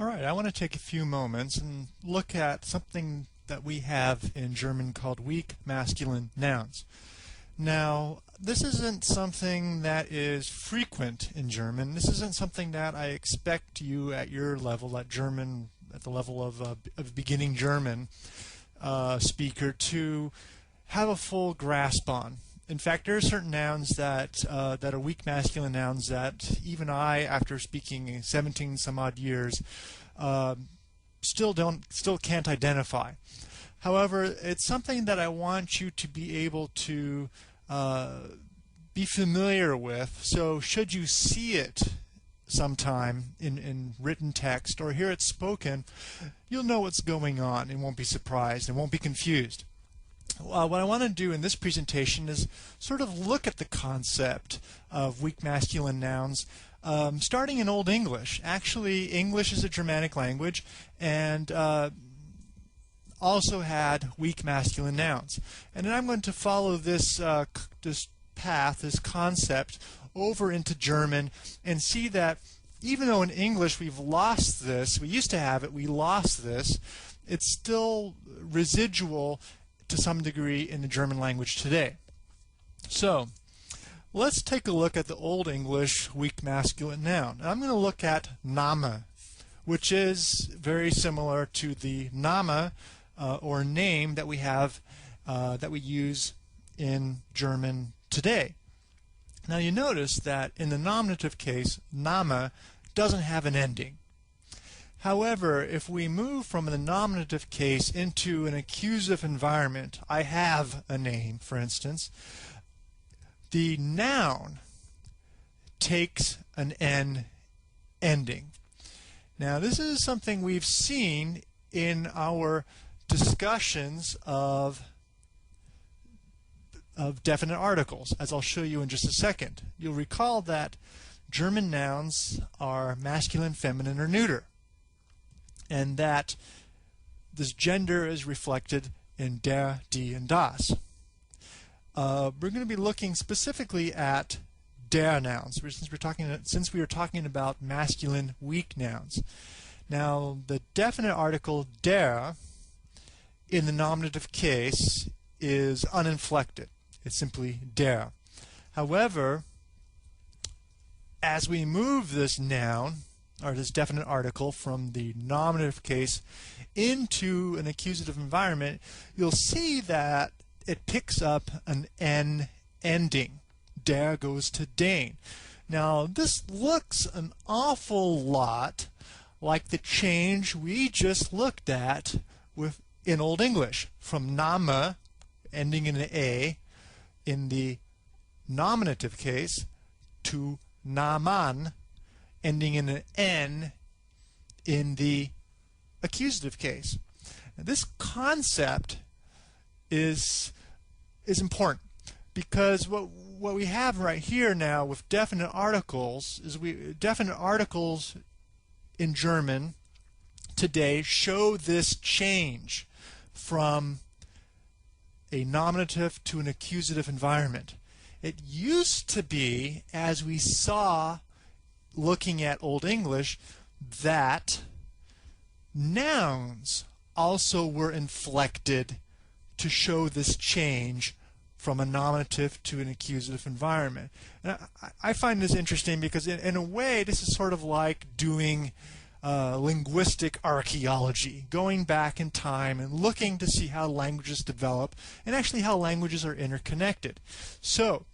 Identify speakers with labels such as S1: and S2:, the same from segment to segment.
S1: All right, I want to take a few moments and look at something that we have in German called weak masculine nouns. Now, this isn't something that is frequent in German. This isn't something that I expect you at your level, at the level of beginning German speaker, to have a full grasp on. In fact, there are certain nouns that are weak masculine nouns that even I, after speaking 17 some odd years, still can't identify. However, it's something that I want you to be able to be familiar with. So, should you see it sometime in written text or hear it spoken, you'll know what's going on and won't be surprised and won't be confused. What I want to do in this presentation is sort of look at the concept of weak masculine nouns, starting in Old English. Actually, English is a Germanic language and also had weak masculine nouns. And then I'm going to follow this path, this concept, over into German and see that even though in English we've lost this, we used to have it, we lost this, it's still residual to some degree in the German language today. So, let's take a look at the Old English weak masculine noun. I'm going to look at Name, which is very similar to the Name or name that we have, that we use in German today. Now you notice that in the nominative case, Name doesn't have an ending. However, if we move from the nominative case into an accusative environment, I have a name, for instance, the noun takes an N ending. Now, this is something we've seen in our discussions of definite articles, as I'll show you in just a second. You'll recall that German nouns are masculine, feminine, or neuter, and that this gender is reflected in der, die, and das. We're going to be looking specifically at der nouns, since we are talking about masculine weak nouns. Now, the definite article der in the nominative case is uninflected. It's simply der. However, as we move this noun, or this definite article, from the nominative case into an accusative environment, you'll see that it picks up an N ending. Der goes to den. Now, this looks an awful lot like the change we just looked at in Old English, from Name, ending in an A, in the nominative case, to Naman, ending in an N in the accusative case. Now, this concept is important, because what we have right here now with definite articles is definite articles in German today show this change from a nominative to an accusative environment. It used to be, as we saw looking at Old English, that nouns also were inflected to show this change from a nominative to an accusative environment. And I find this interesting because in a way this is sort of like doing linguistic archaeology, going back in time and looking to see how languages develop and actually how languages are interconnected. So,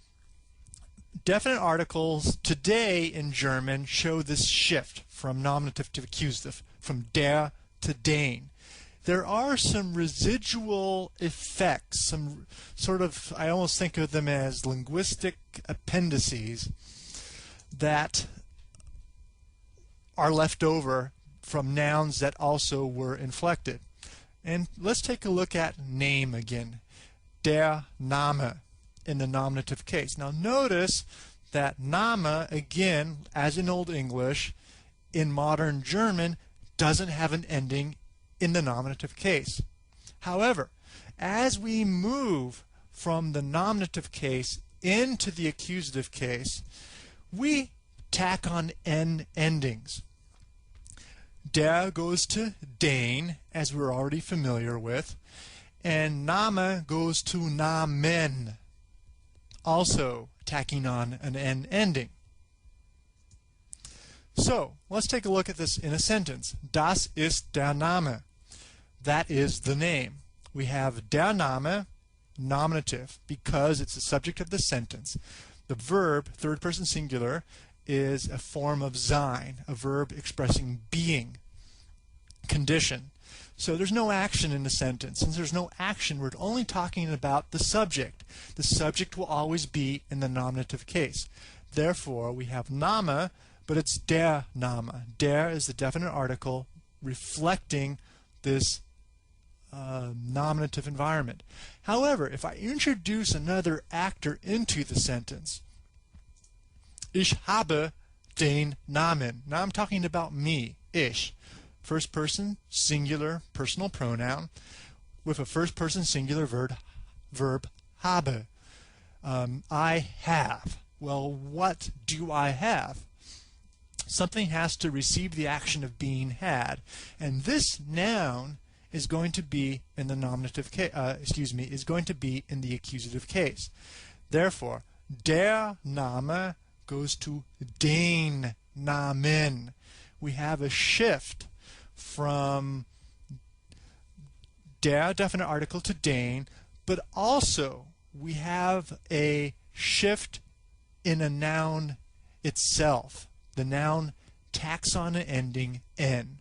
S1: definite articles today in German show this shift from nominative to accusative, from der to den. There are some residual effects, some sort of, I almost think of them as linguistic appendices that are left over from nouns that also were inflected. And let's take a look at name again. Der Name in the nominative case. Now notice that Name, again, as in Old English, in modern German, doesn't have an ending in the nominative case. However, as we move from the nominative case into the accusative case, we tack on N endings. Der goes to den, as we're already familiar with, and Name goes to Namen, also tacking on an N ending. So, let's take a look at this in a sentence. Das ist der Name. That is the name. We have der Name, nominative, because it's the subject of the sentence. The verb, third person singular, is a form of sein, a verb expressing being, condition. So there's no action in the sentence. Since there's no action, we're only talking about the subject. The subject will always be in the nominative case. Therefore, we have Name, but it's der Name. Der is the definite article reflecting this nominative environment. However, if I introduce another actor into the sentence, Ich habe den Namen. Now I'm talking about me, ich. First person, singular, personal pronoun, with a first person singular verb habe. I have. Well, what do I have? Something has to receive the action of being had. And this noun is going to be in the nominative case, is going to be in the accusative case. Therefore, der Name goes to den Namen. We have a shift from der definite article to den, but also we have a shift in a noun itself. The noun tacks on an ending n,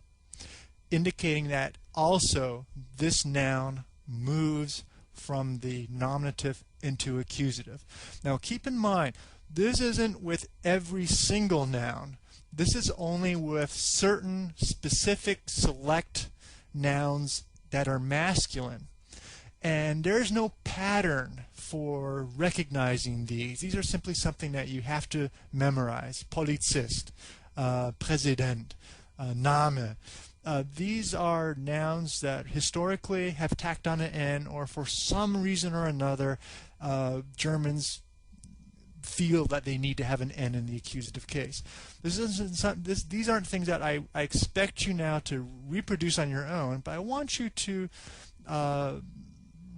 S1: indicating that also this noun moves from the nominative into accusative. Now keep in mind, this isn't with every single noun. This is only with certain specific select nouns that are masculine. And there's no pattern for recognizing these. These are simply something that you have to memorize. Polizist, Präsident, Name. These are nouns that historically have tacked on an N, or for some reason or another, Germans feel that they need to have an N in the accusative case. These aren't things that I expect you now to reproduce on your own, but I want you to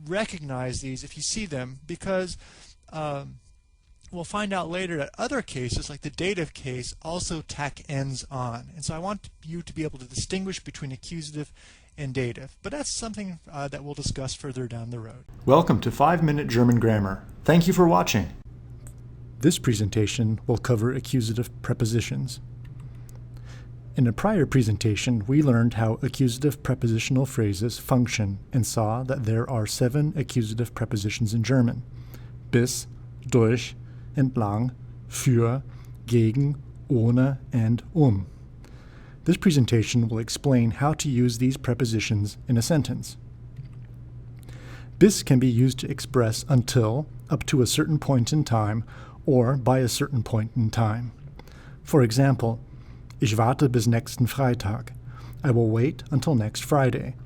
S1: recognize these if you see them, because we'll find out later that other cases, like the dative case, also tack N's on. And so I want you to be able to distinguish between accusative and dative. But that's something that we'll discuss further down the road.
S2: Welcome to 5-Minute German Grammar. Thank you for watching. This presentation will cover accusative prepositions. In a prior presentation, we learned how accusative prepositional phrases function and saw that there are 7 accusative prepositions in German: bis, durch, entlang, für, gegen, ohne, and This presentation will explain how to use these prepositions in a sentence. Bis can be used to express until, up to a certain point in time, or by a certain point in time. For example, Ich warte bis nächsten Freitag. I will wait until next Friday.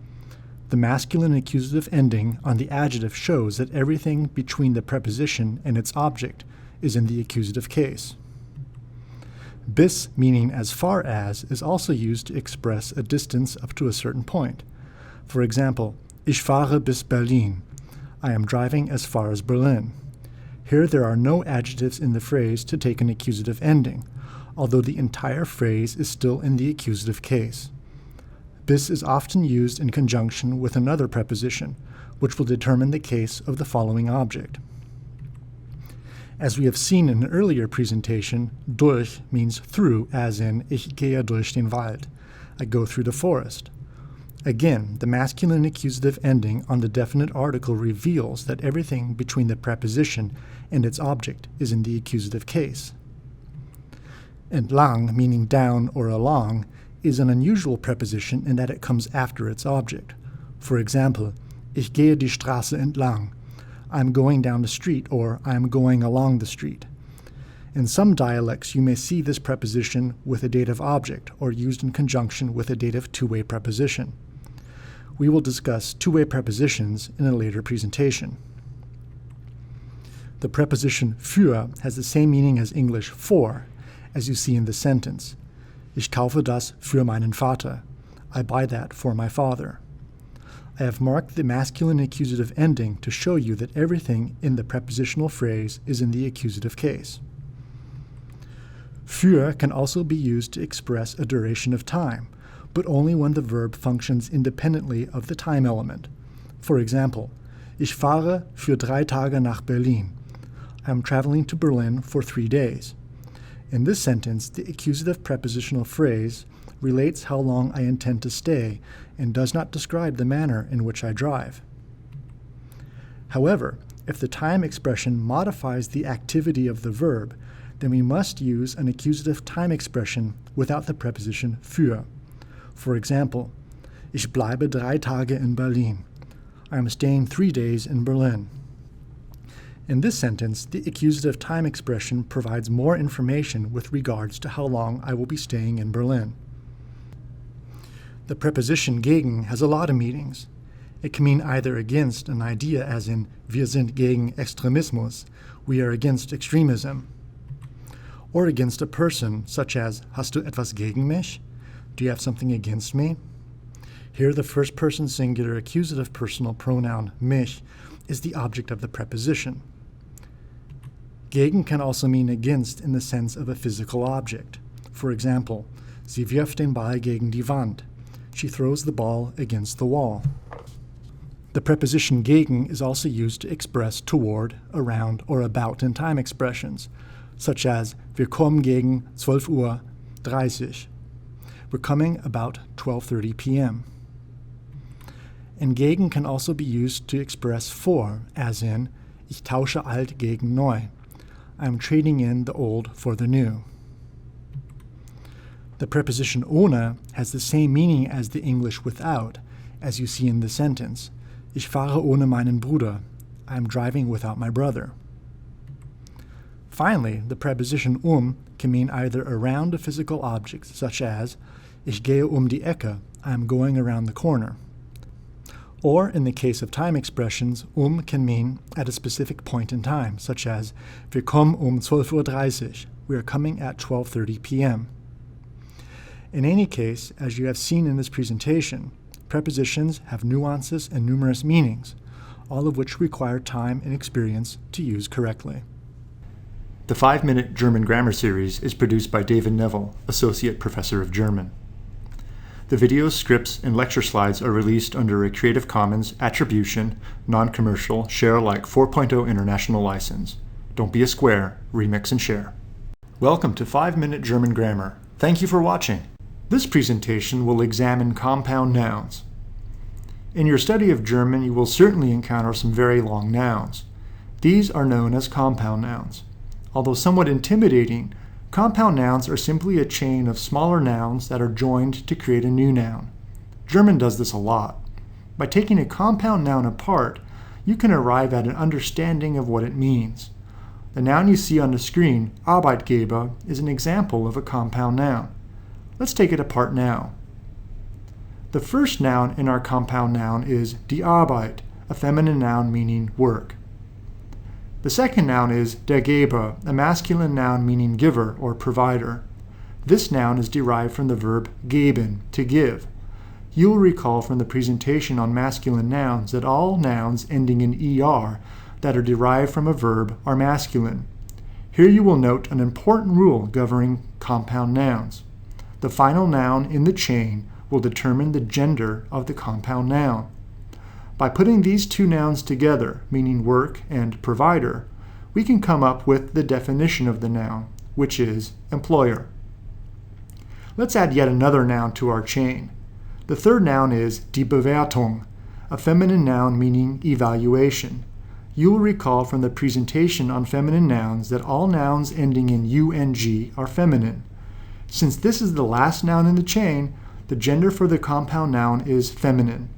S2: The masculine accusative ending on the adjective shows that everything between the preposition and its object is in the accusative case. Bis, meaning as far as, is also used to express a distance up to a certain point. For example, Ich fahre bis Berlin. I am driving as far as Berlin. Here there are no adjectives in the phrase to take an accusative ending, although the entire phrase is still in the accusative case. Bis is often used in conjunction with another preposition, which will determine the case of the following object. As we have seen in an earlier presentation, durch means through, as in Ich gehe durch den Wald. I go through the forest. Again, the masculine accusative ending on the definite article reveals that everything between the preposition and its object is in the accusative case. Entlang, meaning down or along, is an unusual preposition in that it comes after its object. For example, Ich gehe die Straße entlang. I'm going down the street, or I'm going along the street. In some dialects, you may see this preposition with a dative object, or used in conjunction with a dative two-way preposition. We will discuss two-way prepositions in a later presentation. The preposition für has the same meaning as English for, as you see in the sentence. Ich kaufe das für meinen Vater. I buy that for my father. I have marked the masculine accusative ending to show you that everything in the prepositional phrase is in the accusative case. Für can also be used to express a duration of time, but only when the verb functions independently of the time element. For example, ich fahre für 3 Tage nach Berlin. I am traveling to Berlin for 3 days. In this sentence, the accusative prepositional phrase relates how long I intend to stay and does not describe the manner in which I drive. However, if the time expression modifies the activity of the verb, then we must use an accusative time expression without the preposition für. For example, ich bleibe 3 Tage in Berlin. I am staying 3 days in Berlin. In this sentence, the accusative time expression provides more information with regards to how long I will be staying in Berlin. The preposition gegen has a lot of meanings. It can mean either against an idea, as in wir sind gegen Extremismus, we are against extremism, or against a person, such as hast du etwas gegen mich? Do you have something against me? Here the first person singular accusative personal pronoun mich is the object of the preposition. Gegen can also mean against in the sense of a physical object. For example, sie wirft den Ball gegen die Wand. She throws the ball against the wall. The preposition gegen is also used to express toward, around, or about in time expressions, such as wir kommen gegen 12:30 Uhr. We're coming about 12:30 p.m. And gegen can also be used to express for, as in ich tausche alt gegen neu. I am trading in the old for the new. The preposition ohne has the same meaning as the English without, as you see in the sentence. Ich fahre ohne meinen Bruder. I am driving without my brother. Finally, the preposition can mean either around a physical object, such as ich gehe die Ecke. I am going around the corner. Or, in the case of time expressions, can mean at a specific point in time, such as wir kommen 12:30 Uhr. We are coming at 12:30 p.m. In any case, as you have seen in this presentation, prepositions have nuances and numerous meanings, all of which require time and experience to use correctly.
S3: The 5-Minute German Grammar Series is produced by David Neville, Associate Professor of German. The videos, scripts, and lecture slides are released under a Creative Commons Attribution, Non-Commercial, Share-alike 4.0 International License. Don't be a square, remix and share. Welcome to 5-Minute German Grammar. Thank you for watching. This presentation will examine compound nouns. In your study of German, you will certainly encounter some very long nouns. These are known as compound nouns. Although somewhat intimidating, compound nouns are simply a chain of smaller nouns that are joined to create a new noun. German does this a lot. By taking a compound noun apart, you can arrive at an understanding of what it means. The noun you see on the screen, Arbeitgeber, is an example of a compound noun. Let's take it apart now. The first noun in our compound noun is die Arbeit, a feminine noun meaning work. The second noun is der Geber, a masculine noun meaning giver or provider. This noun is derived from the verb geben, to give. You will recall from the presentation on masculine nouns that all nouns ending in er that are derived from a verb are masculine. Here you will note an important rule governing compound nouns. The final noun in the chain will determine the gender of the compound noun. By putting these two nouns together, meaning work and provider, we can come up with the definition of the noun, which is employer. Let's add yet another noun to our chain. The third noun is die Bewertung, a feminine noun meaning evaluation. You will recall from the presentation on feminine nouns that all nouns ending in ung are feminine. Since this is the last noun in the chain, the gender for the compound noun is feminine.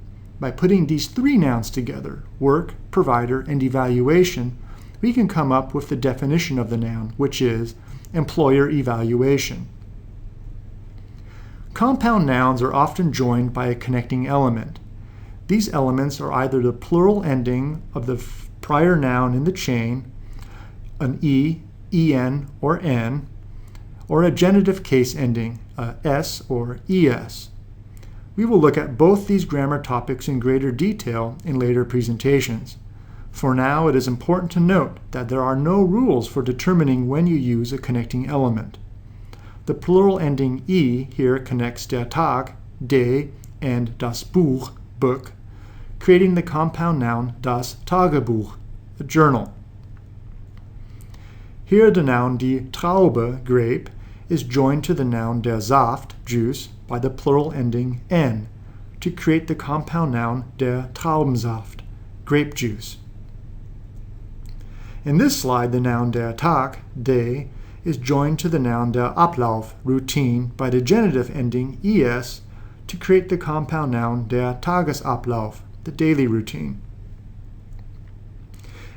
S3: By putting these three nouns together, work, provider, and evaluation, we can come up with the definition of the noun, which is employer evaluation. Compound nouns are often joined by a connecting element. These elements are either the plural ending of the prior noun in the chain, an e, en, or n, or a genitive case ending, a s or es. We will look at both these grammar topics in greater detail in later presentations. For now, it is important to note that there are no rules for determining when you use a connecting element. The plural ending "e" here connects der Tag, de, and das Buch, book, creating the compound noun das Tagebuch, a journal. Here the noun die Traube, grape, is joined to the noun der Saft, juice, by the plural ending "n" to create the compound noun der Traubensaft, grape juice. In this slide, the noun der Tag, day, is joined to the noun der Ablauf, routine, by the genitive ending es to create the compound noun der Tagesablauf, the daily routine.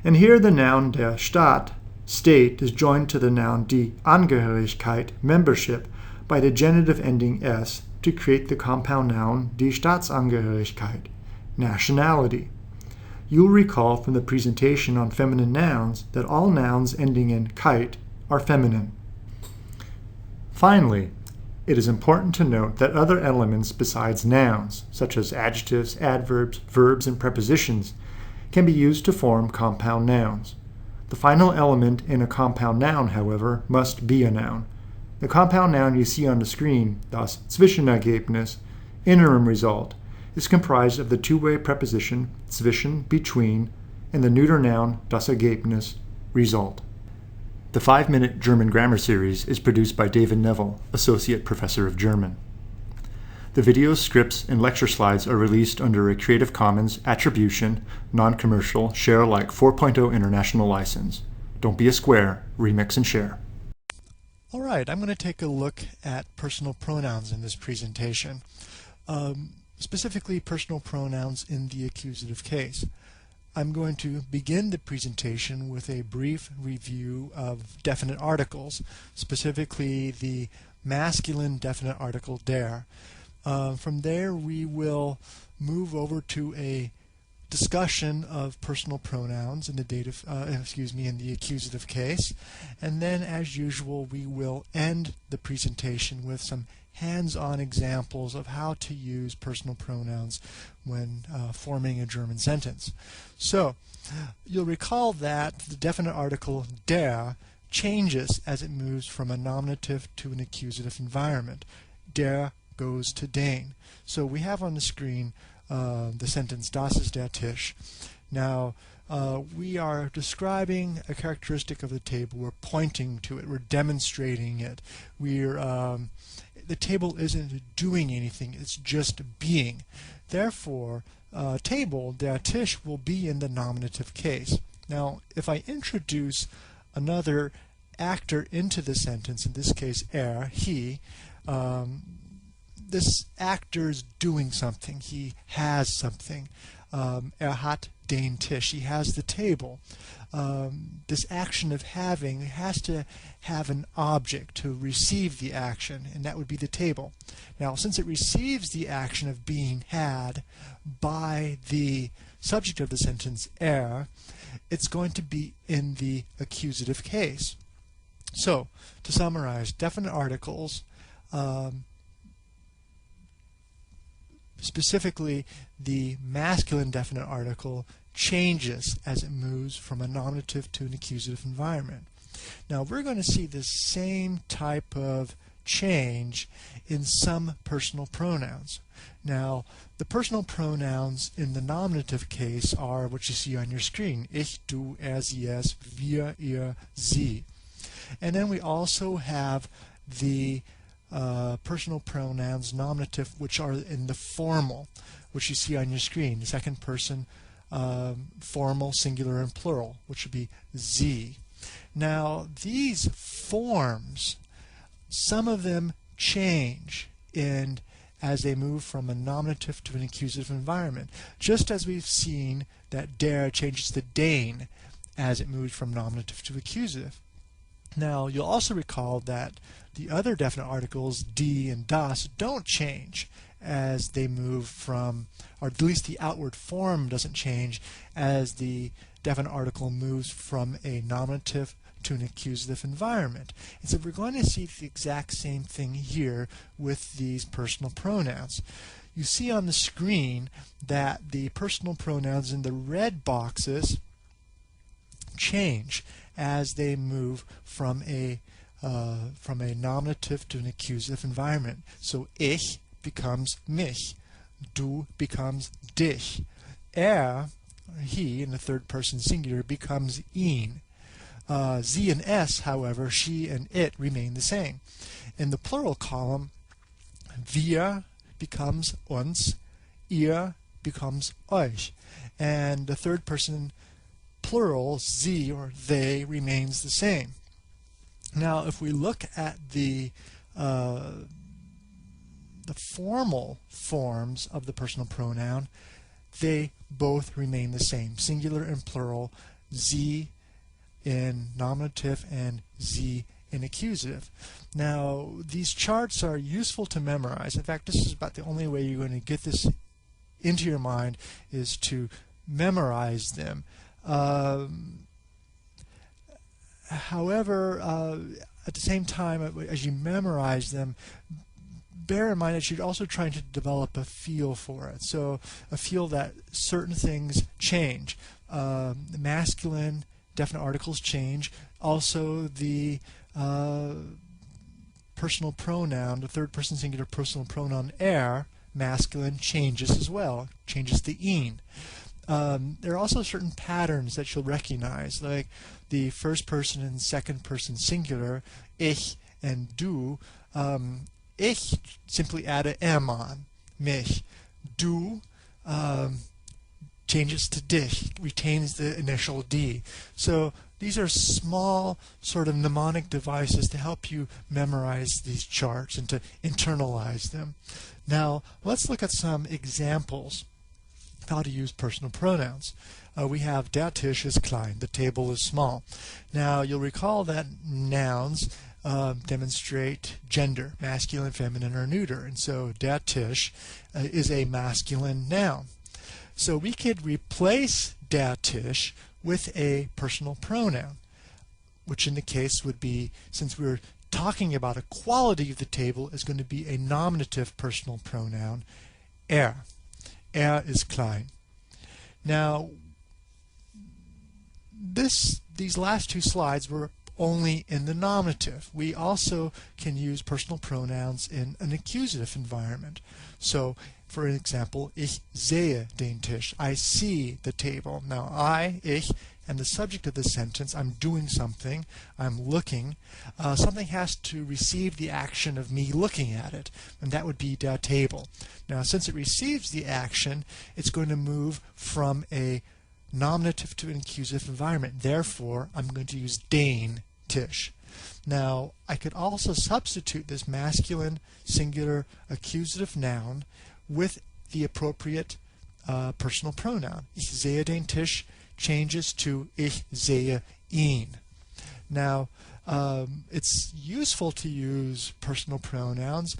S3: And here the noun der Staat, state, is joined to the noun die Angehörigkeit, membership, by the genitive ending s to create the compound noun die Staatsangehörigkeit, nationality. You'll recall from the presentation on feminine nouns that all nouns ending in "keit" are feminine. Finally, it is important to note that other elements besides nouns, such as adjectives, adverbs, verbs, and prepositions, can be used to form compound nouns. The final element in a compound noun, however, must be a noun. The compound noun you see on the screen, das Zwischenergebnis, interim result, is comprised of the two-way preposition zwischen, between, and the neuter noun das Ergebnis, result. The 5-minute German grammar series is produced by David Neville, Associate Professor of German. The videos, scripts, and lecture slides are released under a Creative Commons Attribution, Non-Commercial, Share Alike 4.0 International License. Don't be a square, remix and share.
S1: All right, I'm going to take a look at personal pronouns in this presentation. Specifically personal pronouns in the accusative case. I'm going to begin the presentation with a brief review of definite articles, specifically the masculine definite article der. From there we will move over to a discussion of personal pronouns in the in the accusative case, and then as usual we will end the presentation with some hands-on examples of how to use personal pronouns when forming a German sentence. So, you'll recall that the definite article der changes as it moves from a nominative to an accusative environment. Der goes to den. So we have on the screen the sentence Das ist der Tisch. Now, we are describing a characteristic of the table. We're pointing to it. We're demonstrating it. The table isn't doing anything. It's just being. Therefore, table, der Tisch, will be in the nominative case. Now, if I introduce another actor into the sentence, in this case he, this actor is doing something. He has something. Hat den Tisch. He has the table. This action of having has to have an object to receive the action, and that would be the table. Now, since it receives the action of being had by the subject of the sentence it's going to be in the accusative case. So, to summarize, definite articles, specifically the masculine definite article, changes as it moves from a nominative to an accusative environment. Now we're going to see this same type of change in some personal pronouns. Now the personal pronouns in the nominative case are what you see on your screen: ich, du, er, sie, es, wir, ihr, sie. And then we also have the personal pronouns nominative, which are in the formal, which you see on your screen, the second person formal, singular, and plural, which would be sie. Now these forms, some of them change as they move from a nominative to an accusative environment, just as we've seen that der changes to den as it moves from nominative to accusative. Now you'll also recall that the other definite articles, die and das, don't change as they move from, or at least the outward form doesn't change as the definite article moves from a nominative to an accusative environment. And so we're going to see the exact same thing here with these personal pronouns. you see on the screen that the personal pronouns in the red boxes change as they move from a nominative to an accusative environment. So ich becomes mich, du becomes dich, he in the third person singular becomes ihn. Sie and es, however, she and it remain the same. In the plural column, wir becomes uns, ihr becomes euch, and the third person plural, sie or they, remains the same. Now, if we look at the formal forms of the personal pronoun, they both remain the same, singular and plural, sie in nominative and sie in accusative. Now, these charts are useful to memorize. In fact, this is about the only way you're going to get this into your mind, is to memorize them. However, at the same time, as you memorize them, bear in mind that you're also trying to develop a feel for it. So a feel that certain things change. The masculine definite articles change. Also the personal pronoun, the third person singular personal pronoun masculine, changes as well, changes to ihn. There are also certain patterns that you'll recognize, like the first person and second person singular, ich and du. Ich simply add a M on, mich. Du changes to dich, retains the initial D. So these are small sort of mnemonic devices to help you memorize these charts and to internalize them. Now let's look at some examples of how to use personal pronouns. We have der Tisch ist klein, the table is small. Now you'll recall that nouns demonstrate gender, masculine, feminine, or neuter, and so der Tisch is a masculine noun. So we could replace der Tisch with a personal pronoun, which in the case would be, since we're talking about a quality of the table, is going to be a nominative personal pronoun, Er is klein. Now, these last two slides were only in the nominative. We also can use personal pronouns in an accusative environment. So, for example, ich sehe den Tisch. I see the table. Now, ich, am the subject of the sentence. I'm doing something. I'm looking. Something has to receive the action of me looking at it, and that would be der table. Now, since it receives the action, it's going to move from a nominative to an accusative environment. Therefore, I'm going to use den Tisch. Now, I could also substitute this masculine singular accusative noun with the appropriate personal pronoun. Ich sehe den Tisch changes to ich sehe ihn. Now, it's useful to use personal pronouns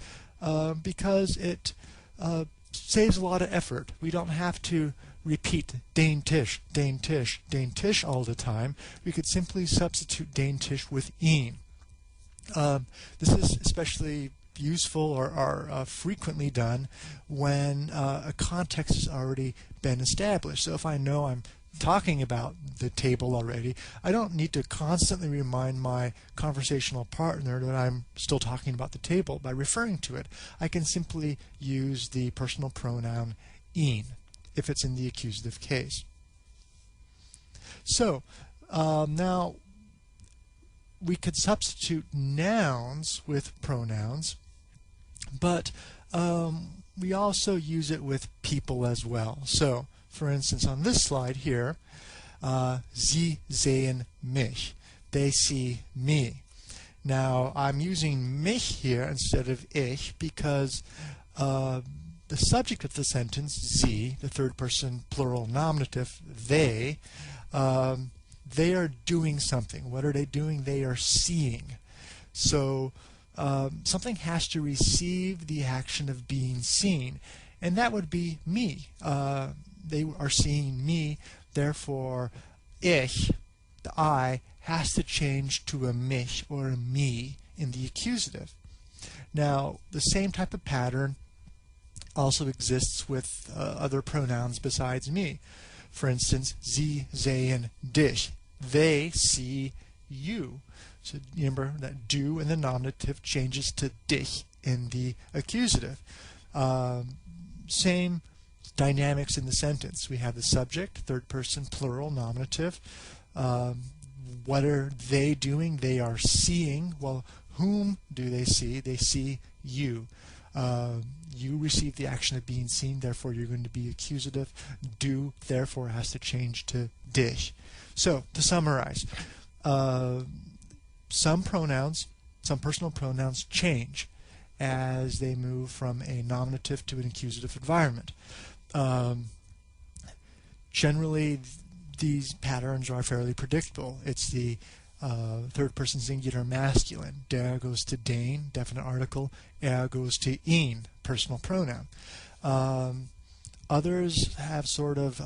S1: because it saves a lot of effort. We don't have to repeat den Tisch, den Tisch, den Tisch all the time. We could simply substitute den Tisch with ihn. This is especially useful or frequently done when a context has already been established. So if I know I'm talking about the table already, I don't need to constantly remind my conversational partner that I'm still talking about the table by referring to it. I can simply use the personal pronoun ihn if it's in the accusative case. So now we could substitute nouns with pronouns, but we also use it with people as well. So, for instance, on this slide here, Sie sehen mich. They see me. Now, I'm using mich here instead of ich because the subject of the sentence, sie, the third person plural nominative, they are doing something. What are they doing? They are seeing. So something has to receive the action of being seen, and that would be me. They are seeing me, therefore ich, the I, has to change to a mich or a me in the accusative. Now, the same type of pattern also exists with other pronouns besides me. For instance, sie sehen dich. They see you. So remember that du in the nominative changes to dich in the accusative. Same dynamics in the sentence. We have the subject, third person plural nominative. What are they doing? They are seeing. Well, whom do they see? They see you. You receive the action of being seen, therefore you're going to be accusative. Du, therefore, has to change to dich. So, to summarize, some personal pronouns change as they move from a nominative to an accusative environment. Generally, these patterns are fairly predictable. It's the third person singular masculine. Der goes to den, definite article. Er goes to ihn, personal pronoun. Others have sort of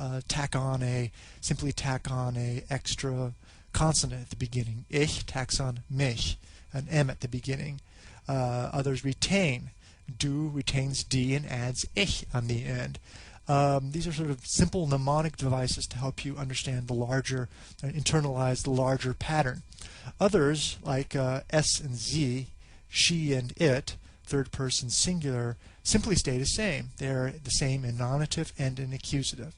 S1: simply tack on a extra consonant at the beginning. Ich tacks on mich, an M at the beginning. Others retain. Du retains die and adds ich on the end. These are sort of simple mnemonic devices to help you understand the larger, internalize the larger pattern. Others, like S and Z, she and it, third person singular, simply stay the same. They're the same in nominative and in accusative.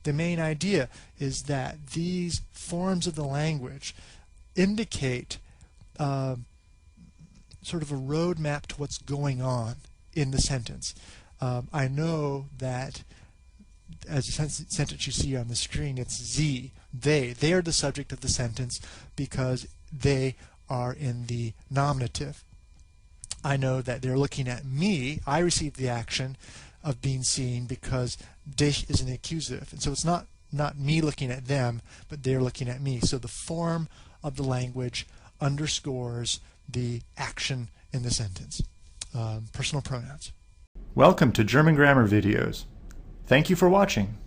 S1: The main idea is that these forms of the language indicate sort of a roadmap to what's going on in the sentence. I know that as a sentence you see on the screen, it's sie, they are the subject of the sentence because they are in the nominative. I know that they're looking at me. I received the action of being seen because dich is an accusative. And so it's not me looking at them, but they're looking at me. So the form of the language underscores the action in the sentence. Personal pronouns.
S3: Welcome to German Grammar Videos. Thank you for watching.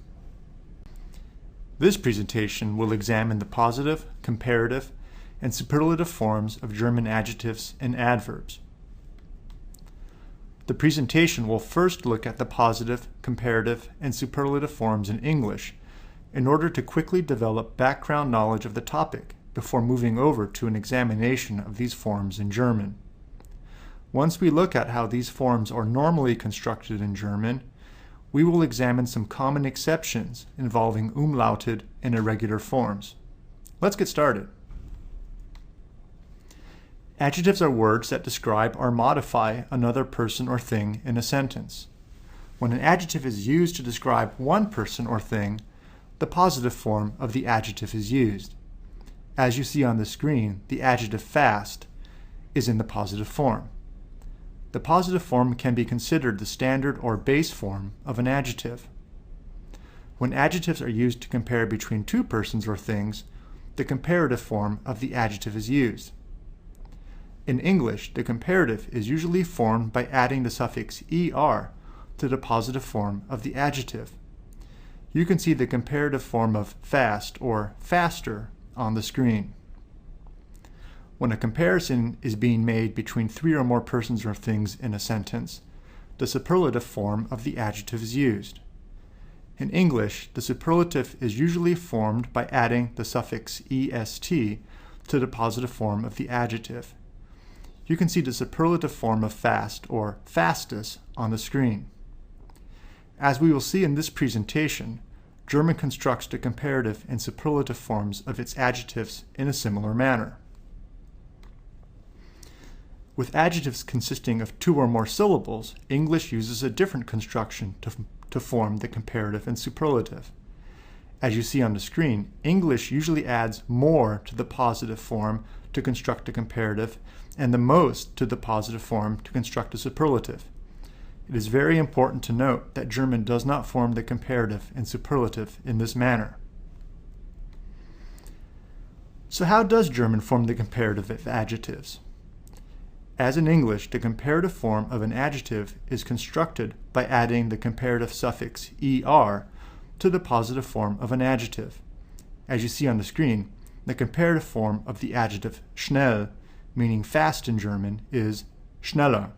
S3: This presentation will examine the positive, comparative, and superlative forms of German adjectives and adverbs. The presentation will first look at the positive, comparative, and superlative forms in English in order to quickly develop background knowledge of the topic before moving over to an examination of these forms in German. Once we look at how these forms are normally constructed in German, we will examine some common exceptions involving umlauted and irregular forms. Let's get started. Adjectives are words that describe or modify another person or thing in a sentence. When an adjective is used to describe one person or thing, the positive form of the adjective is used. As you see on the screen, the adjective fast is in the positive form. The positive form can be considered the standard or base form of an adjective. When adjectives are used to compare between two persons or things, the comparative form of the adjective is used. In English, the comparative is usually formed by adding the suffix er to the positive form of the adjective. You can see the comparative form of fast or faster on the screen. When a comparison is being made between three or more persons or things in a sentence, the superlative form of the adjective is used. In English, the superlative is usually formed by adding the suffix est to the positive form of the adjective. You can see the superlative form of fast or fastest on the screen. As we will see in this presentation, German constructs the comparative and superlative forms of its adjectives in a similar manner. With adjectives consisting of two or more syllables, English uses a different construction to form the comparative and superlative. As you see on the screen, English usually adds more to the positive form to construct a comparative and the most to the positive form to construct a superlative. It is very important to note that German does not form the comparative and superlative in this manner. So how does German form the comparative of adjectives? As in English, the comparative form of an adjective is constructed by adding the comparative suffix er to the positive form of an adjective. As you see on the screen, the comparative form of the adjective schnell, meaning fast in German, is schneller.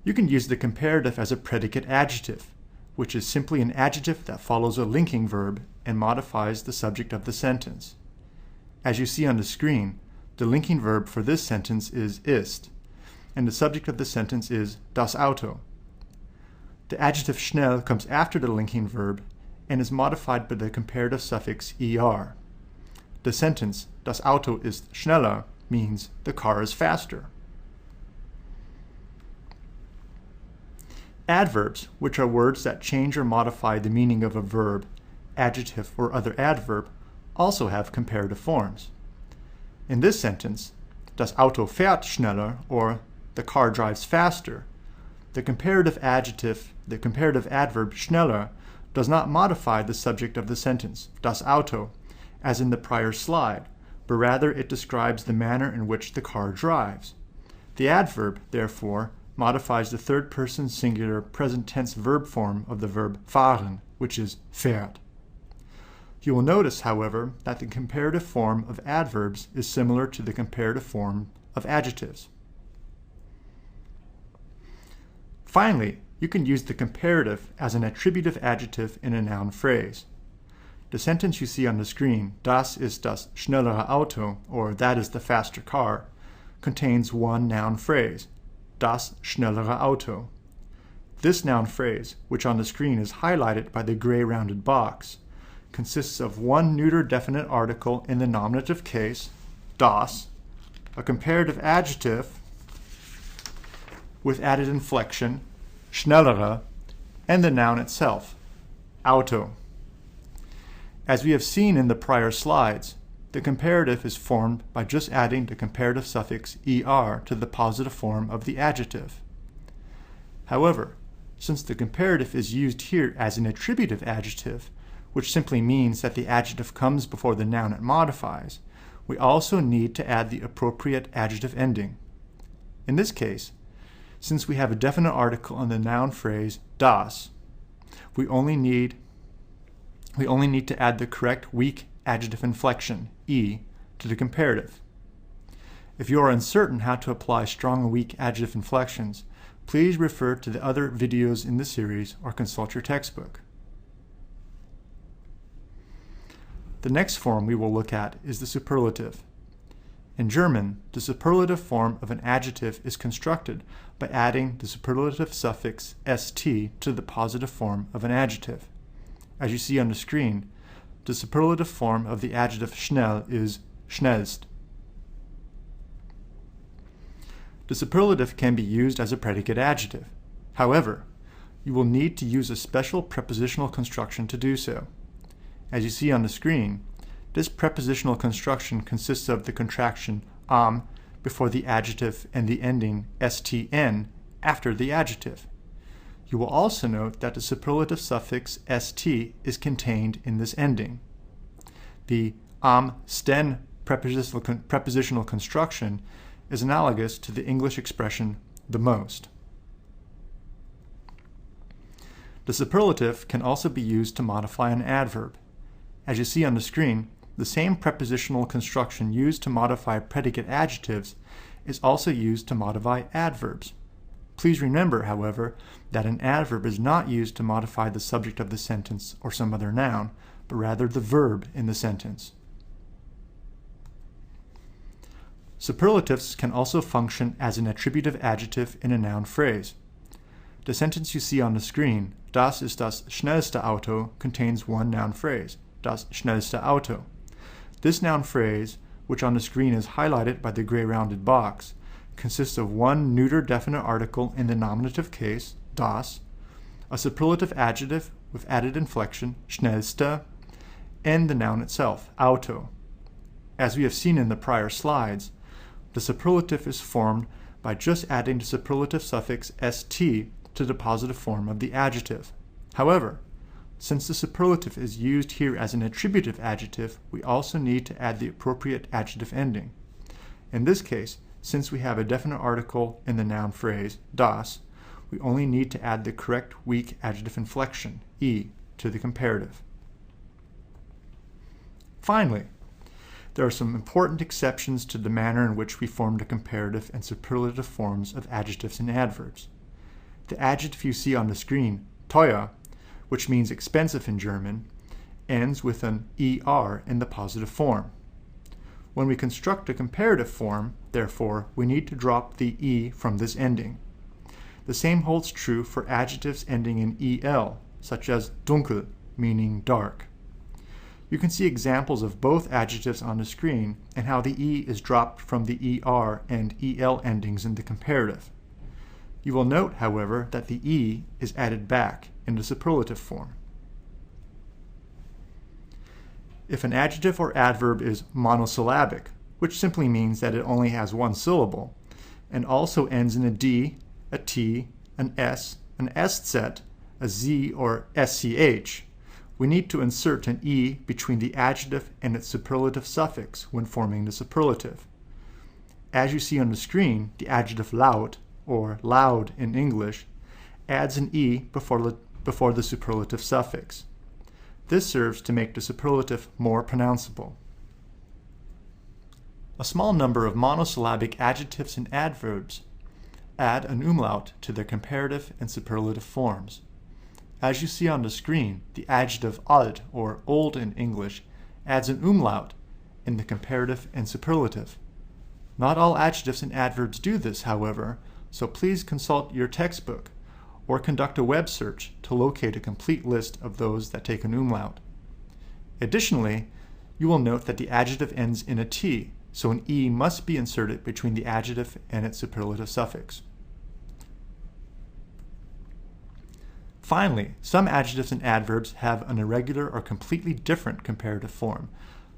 S3: You can use the comparative as a predicate adjective, which is simply an adjective that follows a linking verb and modifies the subject of the sentence. As you see on the screen, the linking verb for this sentence is ist, and the subject of the sentence is das Auto. The adjective schnell comes after the linking verb and is modified by the comparative suffix er. The sentence das Auto ist schneller means the car is faster. Adverbs, which are words that change or modify the meaning of a verb, adjective, or other adverb, also have comparative forms. In this sentence, das Auto fährt schneller, or the car drives faster, the comparative adverb schneller does not modify the subject of the sentence, das Auto, as in the prior slide, but rather it describes the manner in which the car drives. The adverb, therefore, modifies the third-person singular present tense verb form of the verb fahren, which is fährt. You will notice, however, that the comparative form of adverbs is similar to the comparative form of adjectives. Finally, you can use the comparative as an attributive adjective in a noun phrase. The sentence you see on the screen, das ist das schnellere Auto, or that is the faster car, contains one noun phrase, das schnellere Auto. This noun phrase, which on the screen is highlighted by the gray rounded box, consists of one neuter definite article in the nominative case, das, a comparative adjective with added inflection, schnellere, and the noun itself, Auto. As we have seen in the prior slides, the comparative is formed by just adding the comparative suffix er to the positive form of the adjective. However, since the comparative is used here as an attributive adjective, which simply means that the adjective comes before the noun it modifies, we also need to add the appropriate adjective ending. In this case, since we have a definite article in the noun phrase das, we only need to add the correct weak adjective inflection, e, to the comparative. If you are uncertain how to apply strong and weak adjective inflections, please refer to the other videos in the series or consult your textbook. The next form we will look at is the superlative. In German, the superlative form of an adjective is constructed by adding the superlative suffix st to the positive form of an adjective. As you see on the screen, the superlative form of the adjective schnell is schnellst. The superlative can be used as a predicate adjective. However, you will need to use a special prepositional construction to do so. As you see on the screen, this prepositional construction consists of the contraction am before the adjective and the ending stn after the adjective. You will also note that the superlative suffix st is contained in this ending. The am-sten prepositional construction is analogous to the English expression the most. The superlative can also be used to modify an adverb. As you see on the screen, the same prepositional construction used to modify predicate adjectives is also used to modify adverbs. Please remember, however, that an adverb is not used to modify the subject of the sentence or some other noun, but rather the verb in the sentence. Superlatives can also function as an attributive adjective in a noun phrase. The sentence you see on the screen, das ist das schnellste Auto, contains one noun phrase, das schnellste Auto. This noun phrase, which on the screen is highlighted by the gray rounded box, consists of one neuter definite article in the nominative case, das, a superlative adjective with added inflection, schnellste, and the noun itself, Auto. As we have seen in the prior slides, the superlative is formed by just adding the superlative suffix st to the positive form of the adjective. However, since the superlative is used here as an attributive adjective, we also need to add the appropriate adjective ending. In this case, since we have a definite article in the noun phrase, das, we only need to add the correct weak adjective inflection, e, to the comparative. Finally, there are some important exceptions to the manner in which we form the comparative and superlative forms of adjectives and adverbs. the adjective you see on the screen, teuer, which means expensive in German, ends with an er in the positive form. When we construct a comparative form, therefore, we need to drop the e from this ending. The same holds true for adjectives ending in el, such as dunkel, meaning dark. You can see examples of both adjectives on the screen and how the e is dropped from the er and el endings in the comparative. You will note, however, that the e is added back in the superlative form. If an adjective or adverb is monosyllabic, which simply means that it only has one syllable, and also ends in a d, a t, an s, an sz, a z, or sch, we need to insert an e between the adjective and its superlative suffix when forming the superlative. As you see on the screen, the adjective laut, or loud in English, adds an e before the superlative suffix. This serves to make the superlative more pronounceable. A small number of monosyllabic adjectives and adverbs add an umlaut to their comparative and superlative forms. As you see on the screen, the adjective alt, or old in English, adds an umlaut in the comparative and superlative. Not all adjectives and adverbs do this, however, so please consult your textbook or conduct a web search to locate a complete list of those that take an umlaut. Additionally, you will note that the adjective ends in a t, so an e must be inserted between the adjective and its superlative suffix. Finally, some adjectives and adverbs have an irregular or completely different comparative form,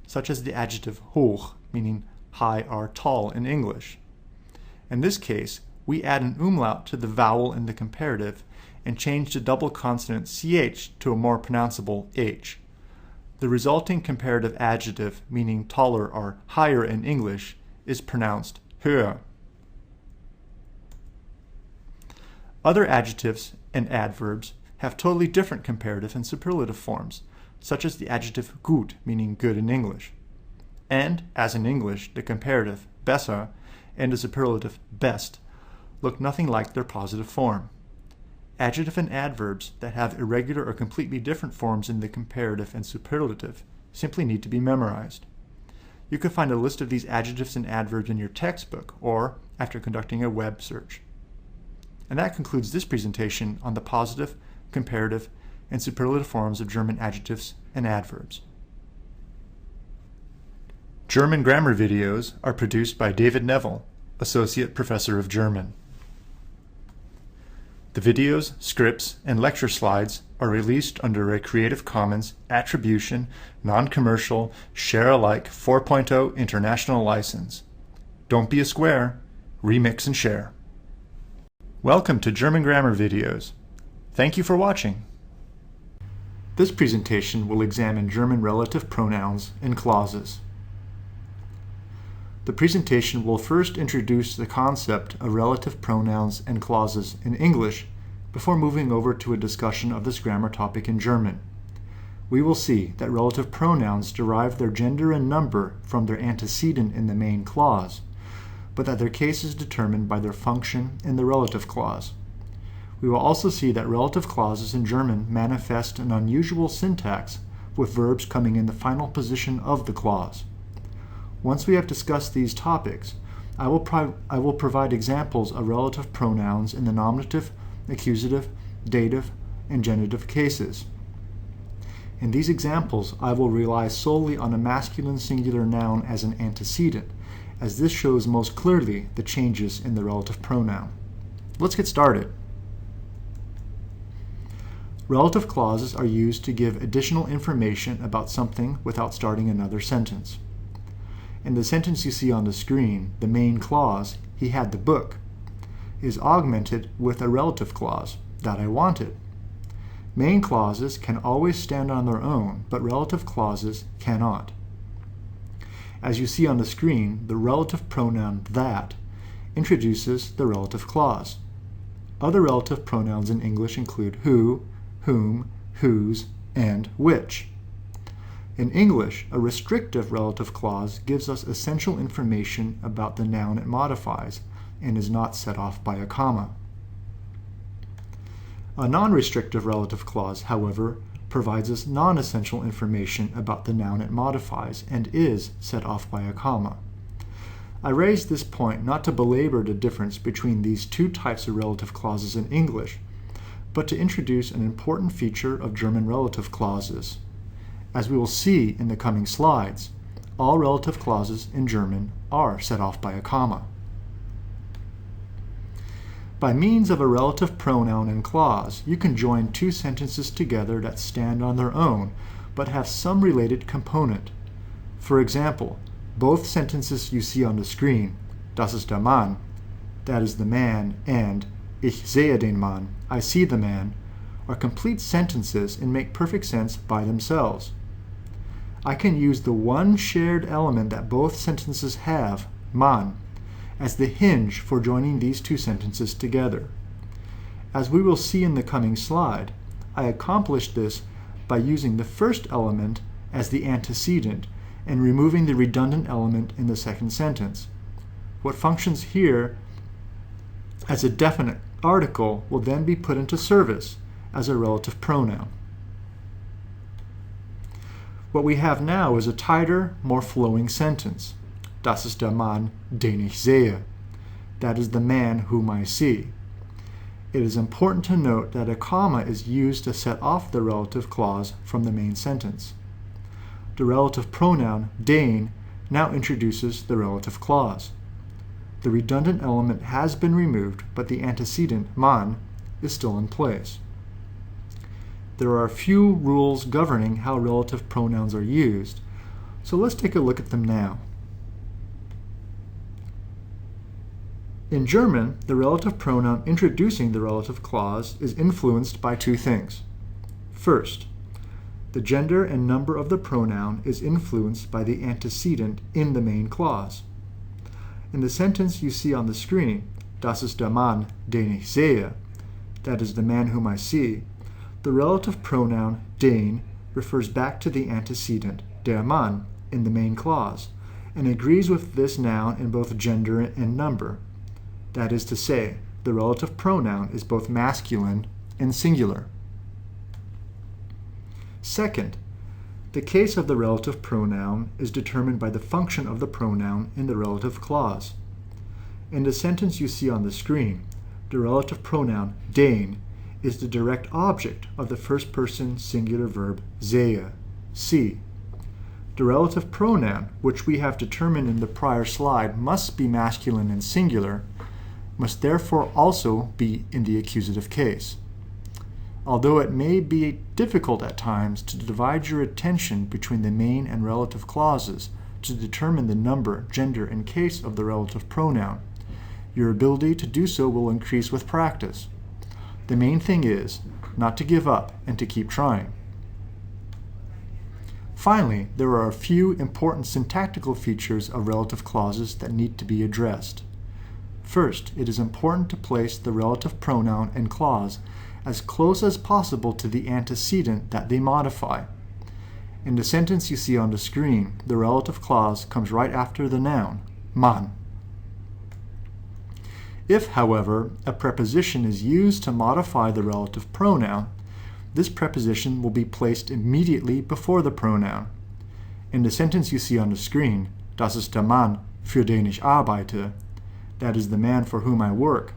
S3: such as the adjective hoch, meaning high or tall in English. In this case, we add an umlaut to the vowel in the comparative and change the double consonant ch to a more pronounceable h. The resulting comparative adjective, meaning taller or higher in English, is pronounced höher. Other adjectives and adverbs have totally different comparative and superlative forms, such as the adjective gut, meaning good in English. And, as in English, the comparative besser and the superlative best look nothing like their positive form. Adjective and adverbs that have irregular or completely different forms in the comparative and superlative simply need to be memorized. You can find a list of these adjectives and adverbs in your textbook or after conducting a web search. And that concludes this presentation on the positive, comparative, and superlative forms of German adjectives and adverbs. German grammar videos are produced by David Neville, Associate Professor of German. The videos, scripts, and lecture slides are released under a Creative Commons Attribution, Non-Commercial, Share-alike 4.0 International License. Don't be a square, remix and share. Welcome to German Grammar Videos. Thank you for watching. This presentation will examine German relative pronouns and clauses. The presentation will first introduce the concept of relative pronouns and clauses in English before moving over to a discussion of this grammar topic in German. We will see that relative pronouns derive their gender and number from their antecedent in the main clause, but that their case is determined by their function in the relative clause. We will also see that relative clauses in German manifest an unusual syntax with verbs coming in the final position of the clause. Once we have discussed these topics, I will provide examples of relative pronouns in the nominative, accusative, dative, and genitive cases. In these examples, I will rely solely on a masculine singular noun as an antecedent, as this shows most clearly the changes in the relative pronoun. Let's get started. Relative clauses are used to give additional information about something without starting another sentence. In the sentence you see on the screen, the main clause, he had the book, is augmented with a relative clause, that I wanted. Main clauses can always stand on their own, but relative clauses cannot. As you see on the screen, the relative pronoun that introduces the relative clause. Other relative pronouns in English include who, whom, whose, and which. In English, a restrictive relative clause gives us essential information about the noun it modifies and is not set off by a comma. A non-restrictive relative clause, however, provides us non-essential information about the noun it modifies and is set off by a comma. I raise this point not to belabor the difference between these two types of relative clauses in English, but to introduce an important feature of German relative clauses. As we will see in the coming slides, all relative clauses in German are set off by a comma. By means of a relative pronoun and clause, you can join two sentences together that stand on their own, but have some related component. For example, both sentences you see on the screen, das ist der Mann, that is the man, and ich sehe den Mann, I see the man, are complete sentences and make perfect sense by themselves. I can use the one shared element that both sentences have, Mann, as the hinge for joining these two sentences together. As we will see in the coming slide, I accomplished this by using the first element as the antecedent and removing the redundant element in the second sentence. What functions here as a definite article will then be put into service as a relative pronoun. What we have now is a tighter, more flowing sentence. Das ist der Mann, den ich sehe. That is the man whom I see. It is important to note that a comma is used to set off the relative clause from the main sentence. The relative pronoun, den, now introduces the relative clause. The redundant element has been removed, but the antecedent, Mann, is still in place. There are a few rules governing how relative pronouns are used, so let's take a look at them now. In German, the relative pronoun introducing the relative clause is influenced by two things. First, the gender and number of the pronoun is influenced by the antecedent in the main clause. In the sentence you see on the screen, das ist der Mann, den ich sehe, that is the man whom I see, the relative pronoun den refers back to the antecedent, der Mann, in the main clause, and agrees with this noun in both gender and number. That is to say, the relative pronoun is both masculine and singular. Second, the case of the relative pronoun is determined by the function of the pronoun in the relative clause. In the sentence you see on the screen, the relative pronoun den is the direct object of the first person singular verb sehe, see. The relative pronoun, which we have determined in the prior slide must be masculine and singular, must therefore also be in the accusative case. Although it may be difficult at times to divide your attention between the main and relative clauses to determine the number, gender, and case of the relative pronoun, your ability to do so will increase with practice. The main thing is not to give up and to keep trying. Finally, there are a few important syntactical features of relative clauses that need to be addressed. First, it is important to place the relative pronoun and clause as close as possible to the antecedent that they modify. In the sentence you see on the screen, the relative clause comes right after the noun, Mann. If, however, a preposition is used to modify the relative pronoun, this preposition will be placed immediately before the pronoun. In the sentence you see on the screen, das ist der Mann, für den ich arbeite, that is the man for whom I work,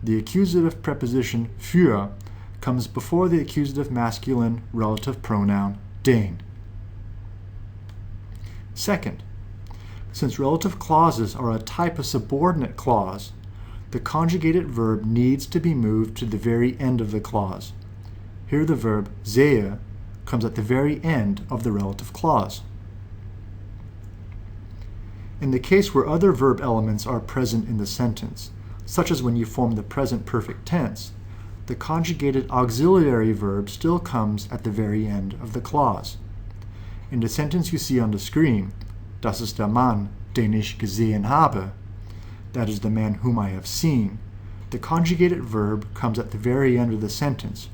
S3: the accusative preposition für comes before the accusative masculine relative pronoun den. Second, since relative clauses are a type of subordinate clause, the conjugated verb needs to be moved to the very end of the clause. Here the verb sehe comes at the very end of the relative clause. In the case where other verb elements are present in the sentence, such as when you form the present perfect tense, the conjugated auxiliary verb still comes at the very end of the clause. In the sentence you see on the screen, das ist der Mann, den ich gesehen habe, that is the man whom I have seen, the conjugated verb comes at the very end of the sentence,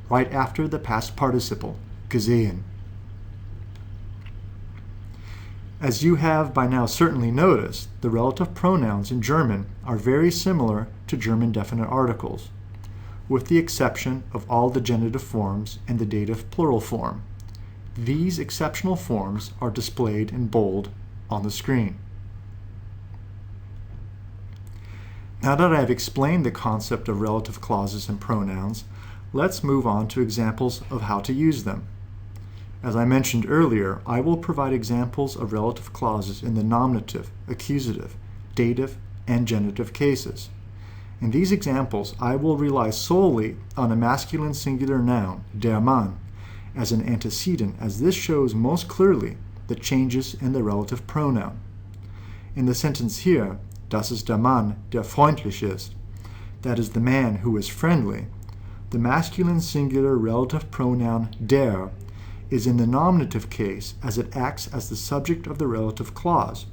S3: right after the past participle, gesehen. As you have by now certainly noticed, the relative pronouns in German are very similar to German definite articles. with the exception of all the genitive forms and the dative plural form. These exceptional forms are displayed in bold on the screen. Now that I have explained the concept of relative clauses and pronouns, let's move on to examples of how to use them. As I mentioned earlier, I will provide examples of relative clauses in the nominative, accusative, dative, and genitive cases. In these examples, I will rely solely on a masculine singular noun, der Mann, as an antecedent, as this shows most clearly the changes in the relative pronoun. In the sentence here, das ist der Mann, der freundlich ist, that is the man who is friendly, the masculine singular relative pronoun der is in the nominative case as it acts as the subject of the relative clause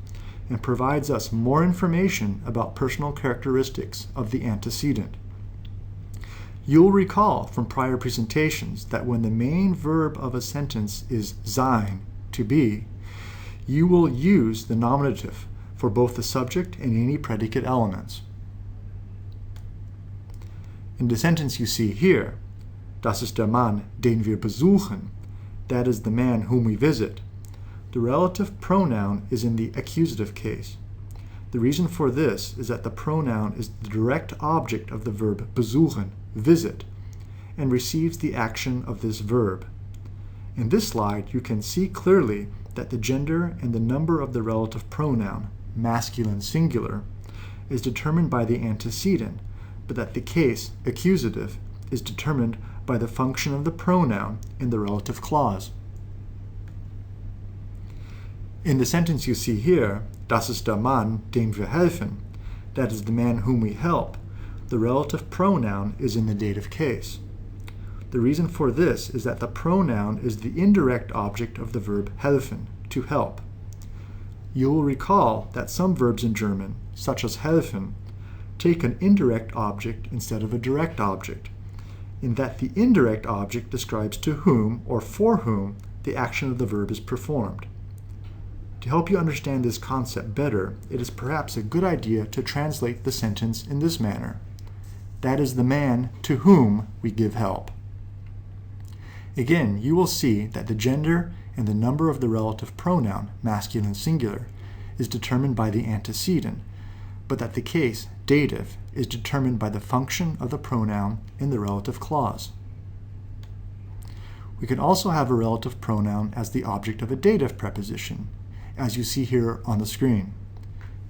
S3: and provides us more information about personal characteristics of the antecedent. You'll recall from prior presentations that when the main verb of a sentence is sein, to be, you will use the nominative for both the subject and any predicate elements. In the sentence you see here, das ist der Mann, den wir besuchen, that is the man whom we visit, the relative pronoun is in the accusative case. The reason for this is that the pronoun is the direct object of the verb besuchen, visit, and receives the action of this verb. In this slide, you can see clearly that the gender and the number of the relative pronoun, masculine singular, is determined by the antecedent, but that the case, accusative, is determined by the function of the pronoun in the relative clause. In the sentence you see here, das ist der Mann, dem wir helfen, that is the man whom we help, the relative pronoun is in the dative case. The reason for this is that the pronoun is the indirect object of the verb helfen, to help. You will recall that some verbs in German, such as helfen, take an indirect object instead of a direct object, in that the indirect object describes to whom or for whom the action of the verb is performed. To help you understand this concept better, it is perhaps a good idea to translate the sentence in this manner. That is the man to whom we give help. Again, you will see that the gender and the number of the relative pronoun, masculine singular, is determined by the antecedent, but that the case, dative, is determined by the function of the pronoun in the relative clause. We can also have a relative pronoun as the object of a dative preposition, as you see here on the screen.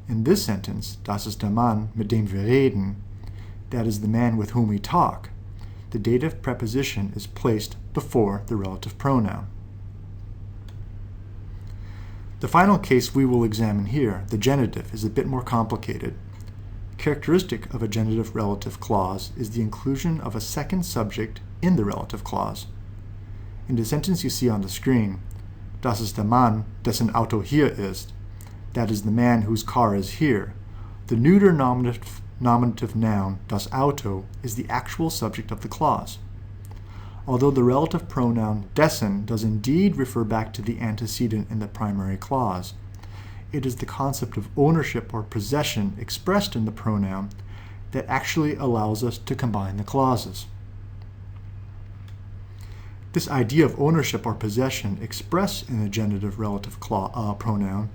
S3: In this sentence, das ist der Mann, mit dem wir reden, that is the man with whom we talk, the dative preposition is placed before the relative pronoun. The final case we will examine here, the genitive, is a bit more complicated. Characteristic of a genitive relative clause is the inclusion of a second subject in the relative clause. In the sentence you see on the screen, das ist der Mann, dessen Auto hier ist, that is the man whose car is here, the neuter nominative noun, das Auto, is the actual subject of the clause. Although the relative pronoun dessen does indeed refer back to the antecedent in the primary clause, it is the concept of ownership or possession expressed in the pronoun that actually allows us to combine the clauses. This idea of ownership or possession expressed in a genitive relative pronoun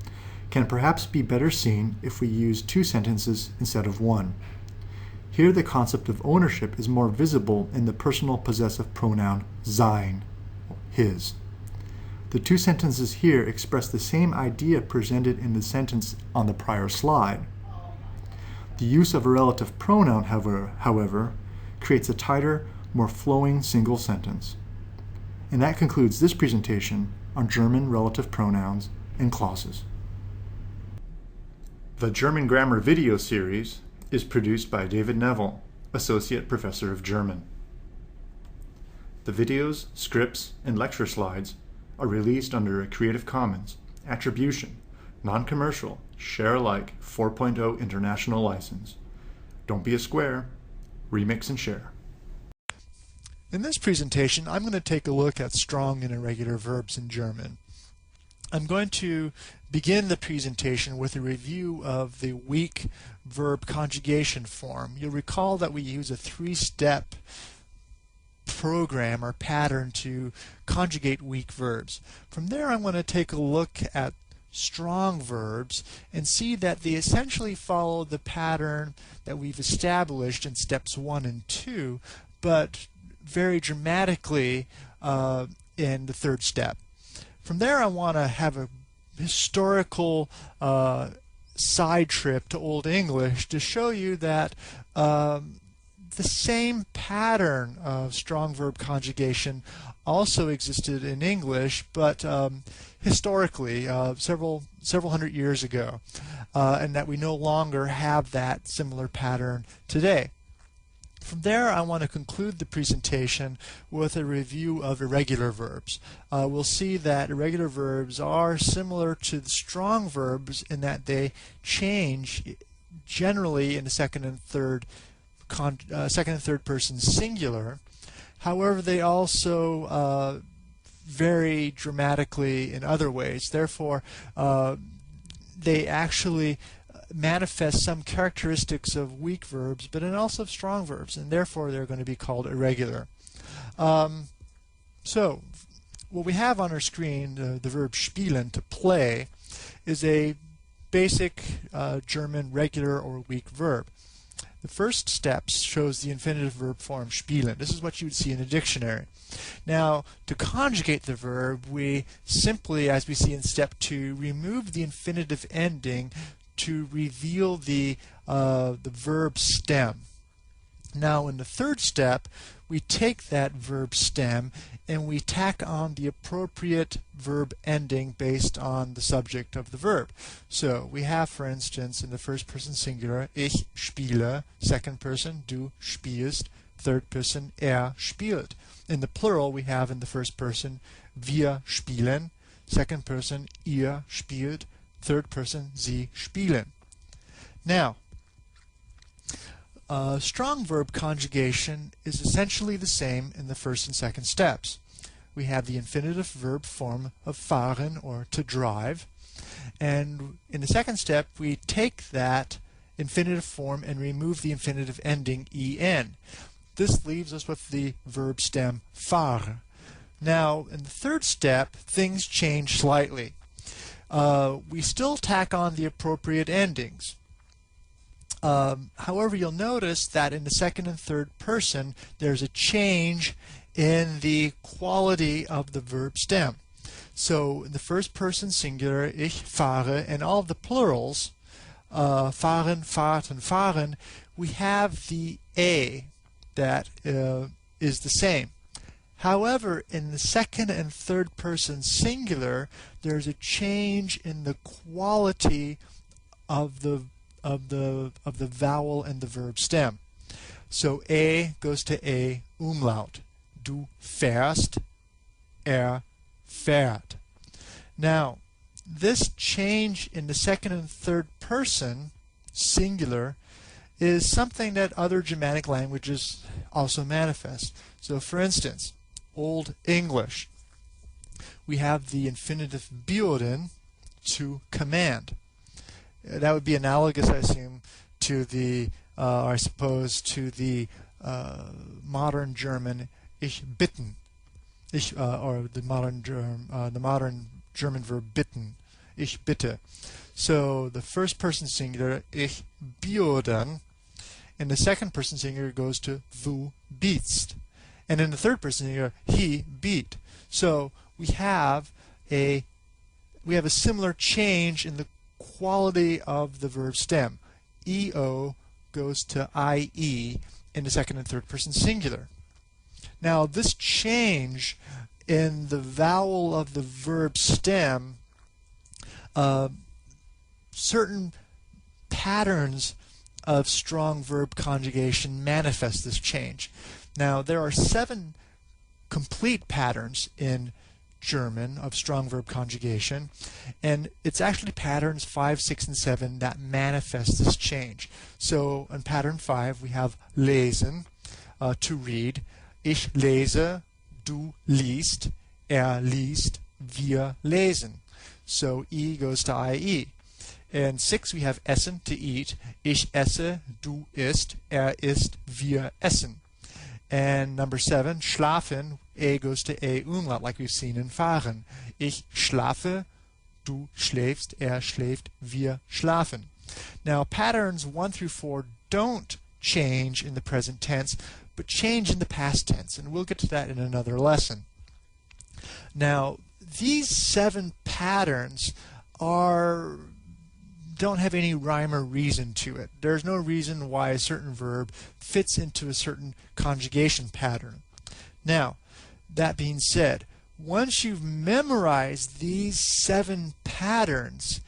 S3: can perhaps be better seen if we use two sentences instead of one. Here the concept of ownership is more visible in the personal possessive pronoun sein, his. The two sentences here express the same idea presented in the sentence on the prior slide. The use of a relative pronoun, however, creates a tighter, more flowing single sentence. And that concludes this presentation on German relative pronouns and clauses. The German Grammar video series is produced by David Neville, Associate Professor of German. The videos, scripts, and lecture slides are released under a Creative Commons Attribution, Non-Commercial, Share Alike 4.0 International License. Don't be a square, remix and share.
S1: In this presentation, I'm going to take a look at strong and irregular verbs in German. I'm going to begin the presentation with a review of the weak verb conjugation form. You'll recall that we use a three-step program or pattern to conjugate weak verbs. From there, I'm going to take a look at strong verbs and see that they essentially follow the pattern that we've established in steps 1 and 2, but vary dramatically in the third step. From there, I want to have a historical side trip to Old English to show you that the same pattern of strong verb conjugation also existed in English, but historically, several hundred years ago, and that we no longer have that similar pattern today. From there, I want to conclude the presentation with a review of irregular verbs. We'll see that irregular verbs are similar to the strong verbs in that they change generally in the second and third person singular. However, they also vary dramatically in other ways. Therefore, they actually manifest some characteristics of weak verbs, but also of strong verbs, and therefore they're going to be called irregular. So, what we have on our screen, the verb spielen, to play, is a basic German regular or weak verb. The first step shows the infinitive verb form spielen. This is what you would see in a dictionary. Now, to conjugate the verb, we simply, as we see in step 2, remove the infinitive ending to reveal the verb stem. Now, in the third step, we take that verb stem and we tack on the appropriate verb ending based on the subject of the verb. So we have, for instance, in the first person singular, ich spiele, second person, du spielst, third person, spielt. In the plural, we have in the first person, wir spielen, second person, ihr spielt, third person, sie spielen. Now, strong verb conjugation is essentially the same in the first and second steps. We have the infinitive verb form of fahren, or to drive, and in the second step we take that infinitive form and remove the infinitive ending en. This leaves us with the verb stem fahren. Now, in the third step, things change slightly. We still tack on the appropriate endings. However, you'll notice that in the second and third person, there's a change in the quality of the verb stem. So, in the first person singular, ich fahre, and all of the plurals, fahren, fahrt, and fahren, we have the a that is the same. However, in the second and third person singular, there's a change in the quality of the vowel and the verb stem. So a goes to a umlaut. Du fährst, fährt. Now, this change in the second and third person singular is something that other Germanic languages also manifest. So, for instance, Old English, we have the infinitive beordern, to command. That would be analogous, I assume, to the, I suppose, to the modern German ich bitten, or the modern German verb bitten, ich bitte. So the first person singular, ich beordern, and the second person singular goes to du bietst, and in the third person singular, he beat. So we have a similar change in the quality of the verb stem. EO goes to IE in the second and third person singular. Now, this change in the vowel of the verb stem, certain patterns of strong verb conjugation manifest this change. Now, there are 7 complete patterns in German of strong verb conjugation, and it's actually patterns 5, 6, and 7 that manifest this change. So in pattern 5 we have lesen, to read. Ich lese, du liest, liest, wir lesen. So E goes to IE. And 6 we have essen, to eat. Ich esse, du isst, isst, wir essen. And number 7, schlafen, E goes to E umlaut, like we've seen in fahren. Ich schlafe, du schläfst, schläft, wir schlafen. Now patterns 1 through 4 don't change in the present tense, but change in the past tense, and we'll get to that in another lesson. Now these 7 patterns don't have any rhyme or reason to it. There's no reason why a certain verb fits into a certain conjugation pattern. Now, that being said, once you've memorized these 7 patterns,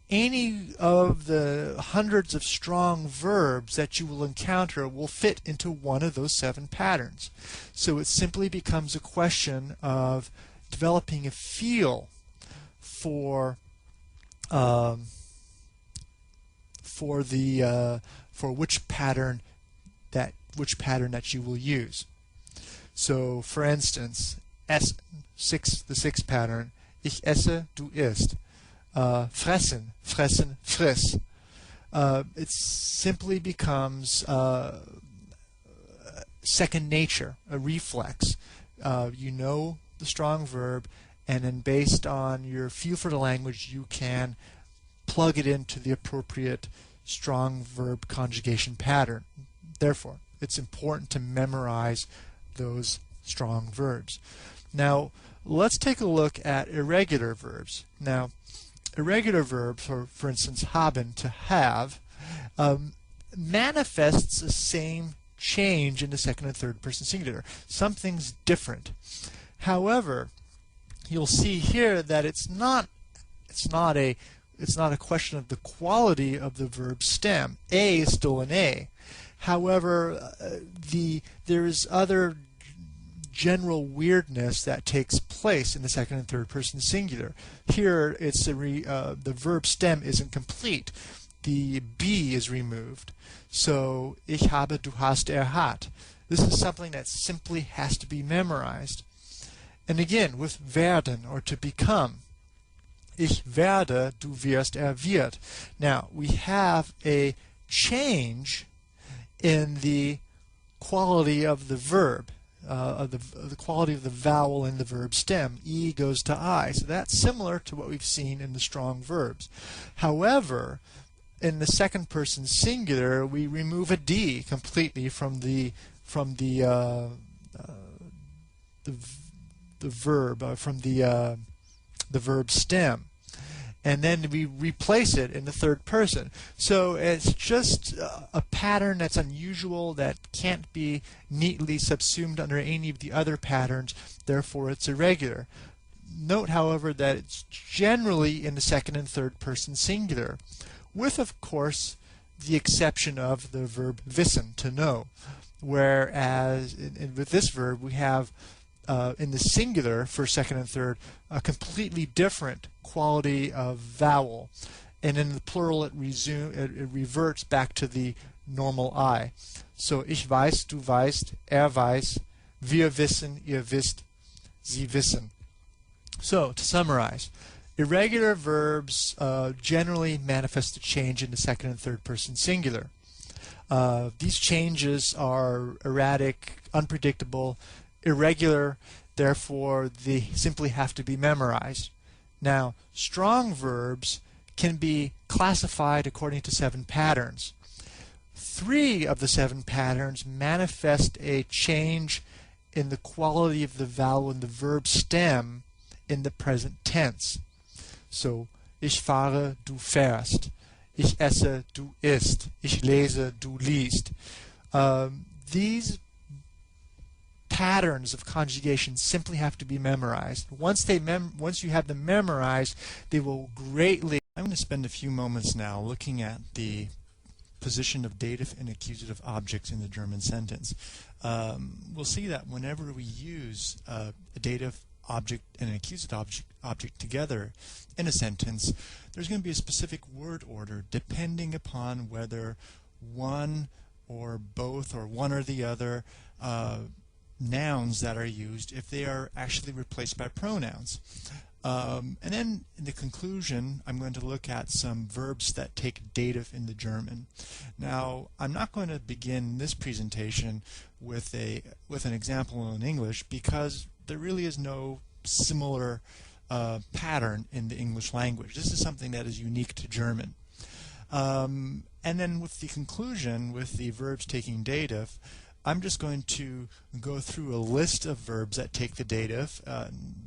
S1: any of the hundreds of strong verbs that you will encounter will fit into one of those 7 patterns. So it simply becomes a question of developing a feel for which pattern that you will use. So, for instance, essen, the 6th pattern. Ich esse, du isst. Fressen, fressen, friss. It simply becomes second nature, a reflex. You know the strong verb, and then based on your feel for the language, you can plug it into the appropriate strong verb conjugation pattern. Therefore, it's important to memorize those strong verbs. Now, let's take a look at irregular verbs. Now, irregular verbs, for instance, haben, to have, manifests the same change in the second and third person singular. Something's different. However, you'll see here that it's not a question of the quality of the verb stem. A is still an A. However, there is other general weirdness that takes place in the second and third person singular. Here, it's the verb stem isn't complete. The B is removed. So, ich habe, du hast, hat. This is something that simply has to be memorized. And again, with werden, or to become. Ich werde, du wirst, wird. Now, we have a change in the quality of the verb, the quality of the vowel in the verb stem. E goes to I. So that's similar to what we've seen in the strong verbs. However, in the second person singular, we remove a D completely from the verb stem, and then we replace it in the third person. So it's just a pattern that's unusual, that can't be neatly subsumed under any of the other patterns, therefore it's irregular. Note, however, that it's generally in the second and third person singular, with, of course, the exception of the verb wissen, to know, whereas with this verb we have in the singular for second and third a completely different quality of vowel, and in the plural it reverts back to the normal I. So ich weiß, du weißt, weiß, wir wissen, ihr wisst, sie wissen. So to summarize, irregular verbs generally manifest a change in the second and third person singular. These changes are erratic, unpredictable, irregular, therefore they simply have to be memorized. Now, strong verbs can be classified according to 7 patterns. 3 of the 7 patterns manifest a change in the quality of the vowel in the verb stem in the present tense. So, ich fahre, du fährst. Ich esse, du isst. Ich lese, du liest. These patterns of conjugation simply have to be memorized. Once you have them memorized, they will greatly... I'm going to spend a few moments now looking at the position of dative and accusative objects in the German sentence. We'll see that whenever we use a dative object and an accusative object together in a sentence, there's going to be a specific word order depending upon whether one or both or one or the other nouns that are used, if they are actually replaced by pronouns. And then in the conclusion, I'm going to look at some verbs that take dative in the German. Now, I'm not going to begin this presentation with an example in English because there really is no similar pattern in the English language. This is something that is unique to German. And then with the conclusion, with the verbs taking dative, I'm just going to go through a list of verbs that take the dative,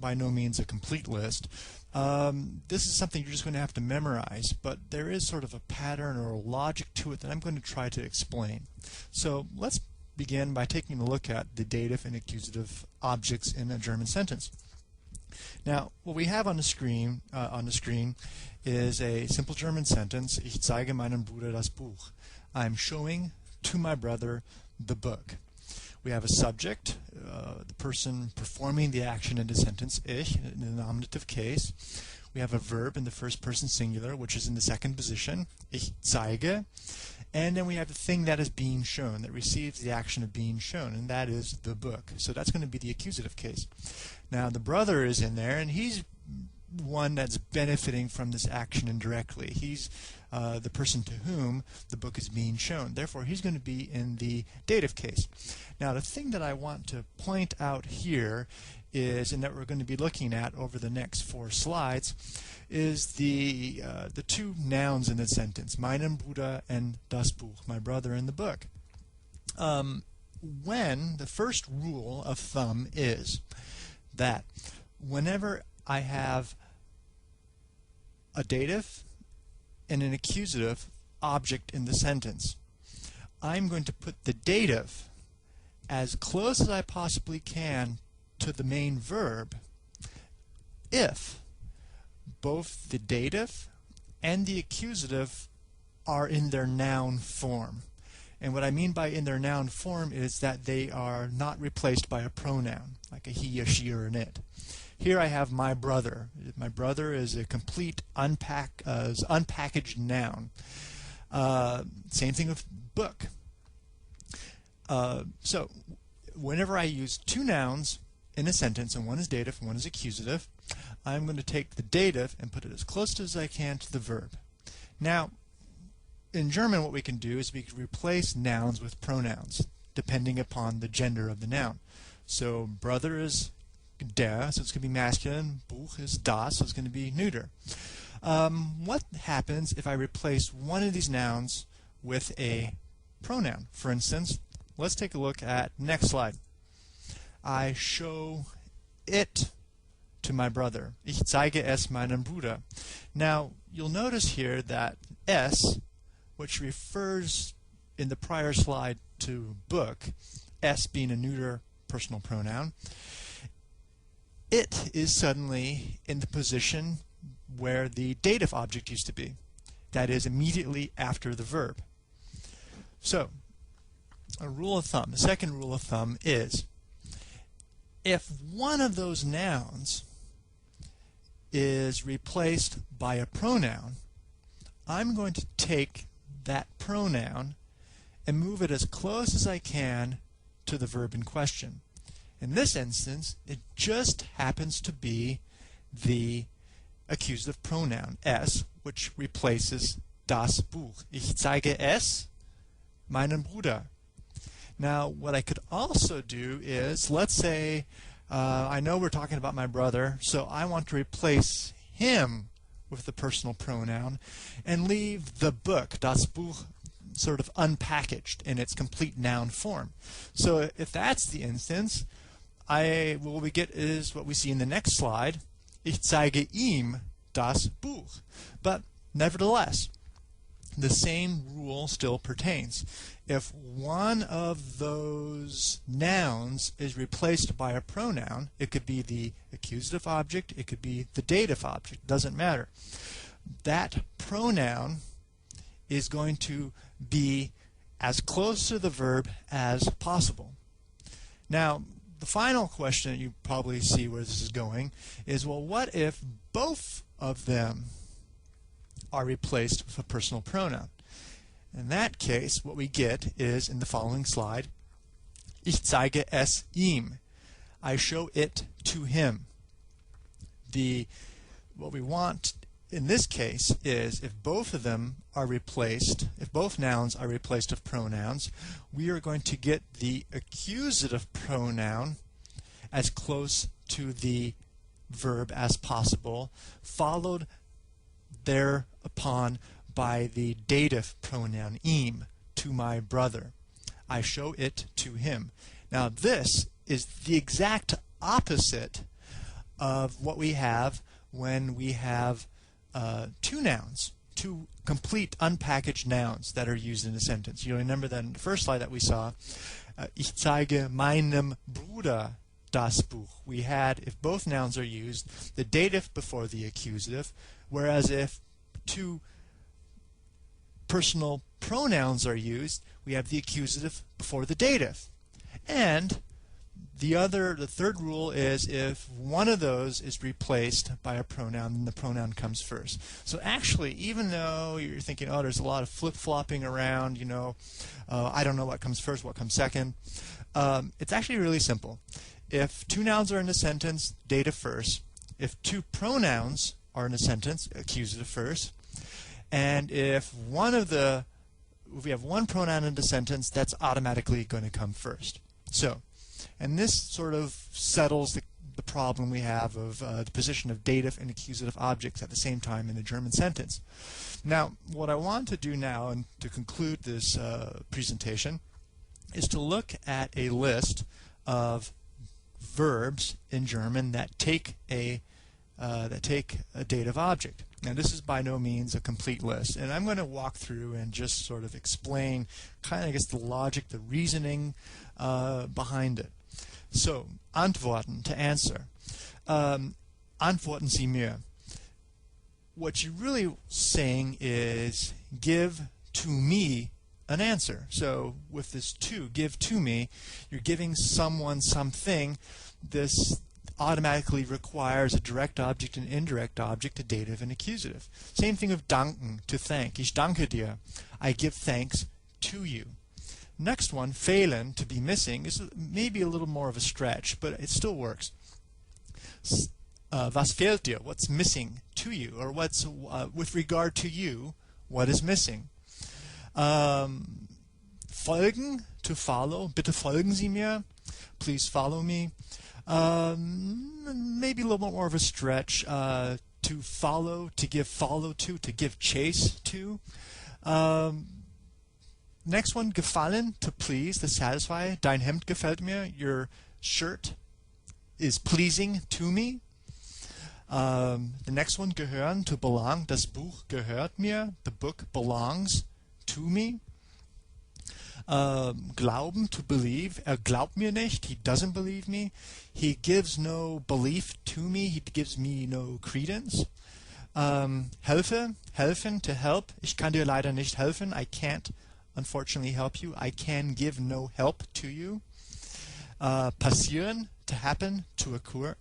S1: by no means a complete list. This is something you're just going to have to memorize, but there is sort of a pattern or a logic to it that I'm going to try to explain. So let's begin by taking a look at the dative and accusative objects in a German sentence. Now, what we have on the screen is a simple German sentence. Ich zeige meinem Bruder das Buch. I'm showing to my brother the book. We have a subject, the person performing the action in the sentence, ich, in the nominative case. We have a verb in the first person singular, which is in the second position, ich zeige. And then we have the thing that is being shown, that receives the action of being shown, and that is the book. So that's going to be the accusative case. Now the brother is in there, and he's one that's benefiting from this action indirectly. He's the person to whom the book is being shown. Therefore, he's going to be in the dative case. Now, the thing that I want to point out here is, and that we're going to be looking at over the next 4 slides, is the two nouns in the sentence, meinen Bruder and das Buch, my brother and the book. When the first rule of thumb is that whenever I have a dative and an accusative object in the sentence, I'm going to put the dative as close as I possibly can to the main verb if both the dative and the accusative are in their noun form. And what I mean by in their noun form is that they are not replaced by a pronoun, like a he, a she, or an it. Here I have my brother. My brother is a complete unpackaged noun. Same thing with book. So whenever I use 2 nouns in a sentence, and one is dative and one is accusative, I'm going to take the dative and put it as close as I can to the verb. Now, in German, what we can do is we can replace nouns with pronouns, depending upon the gender of the noun. So brother is der, so it's going to be masculine. Buch is das, so it's going to be neuter. What happens if I replace one of these nouns with a pronoun? For instance, let's take a look at next slide. I show it to my brother. Ich zeige es meinem Bruder. Now, you'll notice here that es, which refers in the prior slide to book, es being a neuter personal pronoun, it is suddenly in the position where the dative object used to be. That is, immediately after the verb. So, a rule of thumb, the second rule of thumb is, if one of those nouns is replaced by a pronoun, I'm going to take that pronoun and move it as close as I can to the verb in question. In this instance, it just happens to be the accusative pronoun, es, which replaces das Buch. Ich zeige es meinem Bruder. Now, what I could also do is, let's say, I know we're talking about my brother, so I want to replace him with the personal pronoun and leave the book, das Buch, sort of unpackaged in its complete noun form. So if that's the instance, what we get is what we see in the next slide. Ich zeige ihm das Buch. But nevertheless, the same rule still pertains. If one of those nouns is replaced by a pronoun, it could be the accusative object, it could be the dative object, doesn't matter. That pronoun is going to be as close to the verb as possible. Now, the final question that you probably see where this is going is, well, what if both of them are replaced with a personal pronoun? In that case, what we get is, in the following slide, ich zeige es ihm. I show it to him. The what we want in this case is if both of them are replaced, if both nouns are replaced with pronouns, we are going to get the accusative pronoun as close to the verb as possible, followed thereupon by the dative pronoun ihm, to my brother. I show it to him. Now this is the exact opposite of what we have when we have two nouns, two complete unpackaged nouns that are used in a sentence. You remember that in the first slide that we saw, ich zeige meinem Bruder das Buch. We had, if both nouns are used, the dative before the accusative, whereas if two personal pronouns are used, we have the accusative before the dative. And the third rule is if one of those is replaced by a pronoun, then the pronoun comes first. So actually, even though you're thinking, oh, there's a lot of flip-flopping around, you know, I don't know what comes first, what comes second, it's actually really simple. If two nouns are in a sentence, dative first. If two pronouns are in a sentence, accusative first. And if we have one pronoun in the sentence, that's automatically going to come first. So, and this sort of settles the problem we have of the position of dative and accusative objects at the same time in a German sentence. Now, what I want to do now, and to conclude this presentation, is to look at a list of verbs in German that take a dative object. Now this is by no means a complete list, and I'm going to walk through and just sort of explain kind of, I guess, the logic, the reasoning behind it. So, antworten, to answer. Antworten Sie mir. What you're really saying is give to me an answer. So with this to, give to me, you're giving someone something. This automatically requires a direct object and indirect object, a dative and accusative. Same thing with danken, to thank. Ich danke dir. I give thanks to you. Next one, fehlen, to be missing, is maybe a little more of a stretch, but it still works. Was fehlt dir? What's missing to you? Or what's, with regard to you, what is missing? Folgen, to follow. Bitte folgen Sie mir. Please follow me. Maybe a little bit more of a stretch. To follow, to give follow to give chase to. Next one, gefallen, to please, to satisfy. Dein Hemd gefällt mir. Your shirt is pleasing to me. The next one, gehören, to belong. Das Buch gehört mir. The book belongs to me. Glauben, to believe. Glaubt mir nicht. He doesn't believe me. He gives no belief to me. He gives me no credence. Helfe, helfen, to help. Ich kann dir leider nicht helfen. I can't unfortunately help you. I can give no help to you. Passieren, to happen, to occur.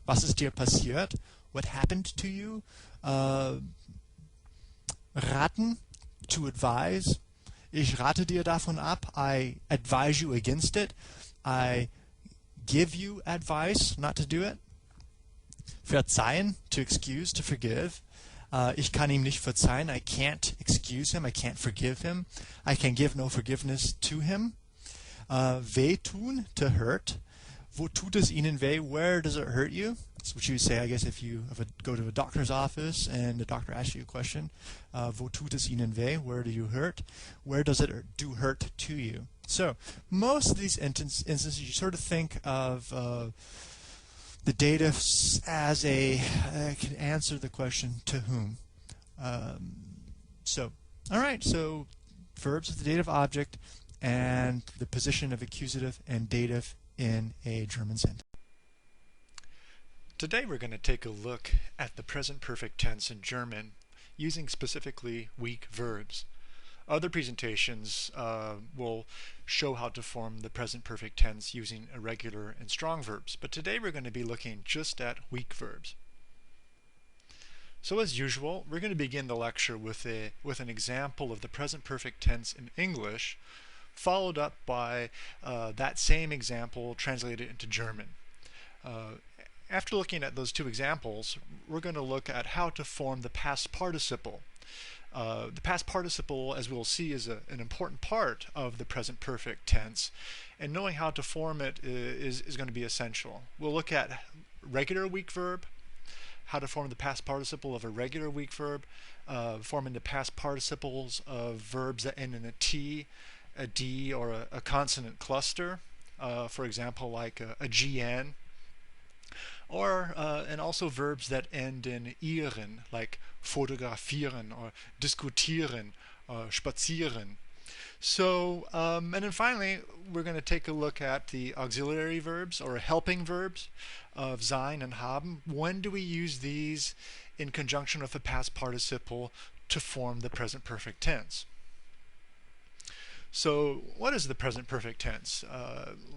S1: Was ist dir passiert? What happened to you? Raten, to advise. Ich rate dir davon ab. I advise you against it. I give you advice not to do it. Verzeihen, to excuse, to forgive. Ich kann ihm nicht verzeihen. I can't excuse him. I can't forgive him. I can give no forgiveness to him. Wehtun, to hurt. Wo tut es Ihnen weh? Where does it hurt you? That's what you would say, I guess, if you go to a doctor's office and the doctor asks you a question. Wo tut es Ihnen weh? Where do you hurt? Where does it do hurt to you? So most of these instances, you sort of think of the dative as can answer the question to whom. All right, so verbs with the dative object and the position of accusative and dative in a German sentence.
S2: Today we're going to take a look at the present perfect tense in German using specifically weak verbs. Other presentations will show how to form the present perfect tense using irregular and strong verbs, but today we're going to be looking just at weak verbs. So as usual, we're going to begin the lecture with an example of the present perfect tense in English, followed up by that same example translated into German.
S1: after looking at those two examples, we're going to look at how to form the past participle. The past participle, as we'll see, is an important part of the present perfect tense, and knowing how to form it is going to be essential. We'll look at regular weak verb, how to form the past participle of a regular weak verb, forming the past participles of verbs that end in a T, a D, or a consonant cluster, for example, like a GN, or and also verbs that end in ieren, like fotografieren or diskutieren or spazieren. So, and then finally, we're going to take a look at the auxiliary verbs or helping verbs of sein and haben. When do we use these in conjunction with the past participle to form the present perfect tense? So what is the present perfect tense?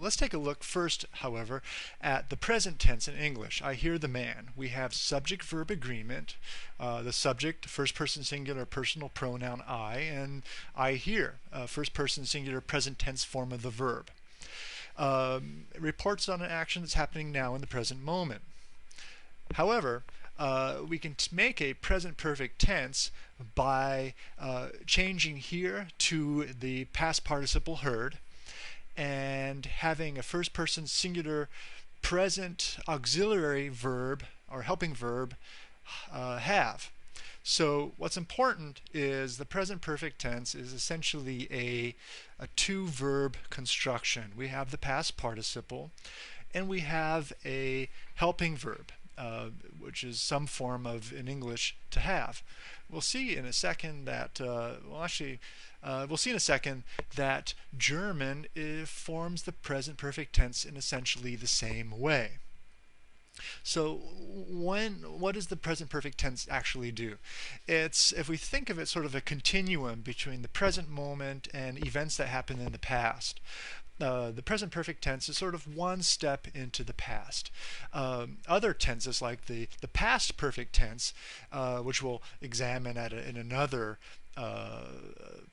S1: Let's take a look first, however, at the present tense in English. I hear the man. We have subject-verb agreement, the subject, first person singular personal pronoun I, and I hear, first person singular present tense form of the verb. It reports on an action that's happening now in the present moment. However, we can make a present perfect tense by changing here to the past participle heard and having a first person singular present auxiliary verb or helping verb have. So what's important is the present perfect tense is essentially a two verb construction. We have the past participle and we have a helping verb. Which is some form of, in English, to have. We'll see in a second that, we'll see in a second that German forms the present perfect tense in essentially the same way. So what does the present perfect tense actually do? It's, if we think of it, sort of a continuum between the present moment and events that happened in the past. The present perfect tense is sort of one step into the past. Other tenses, like the past perfect tense, which we'll examine in another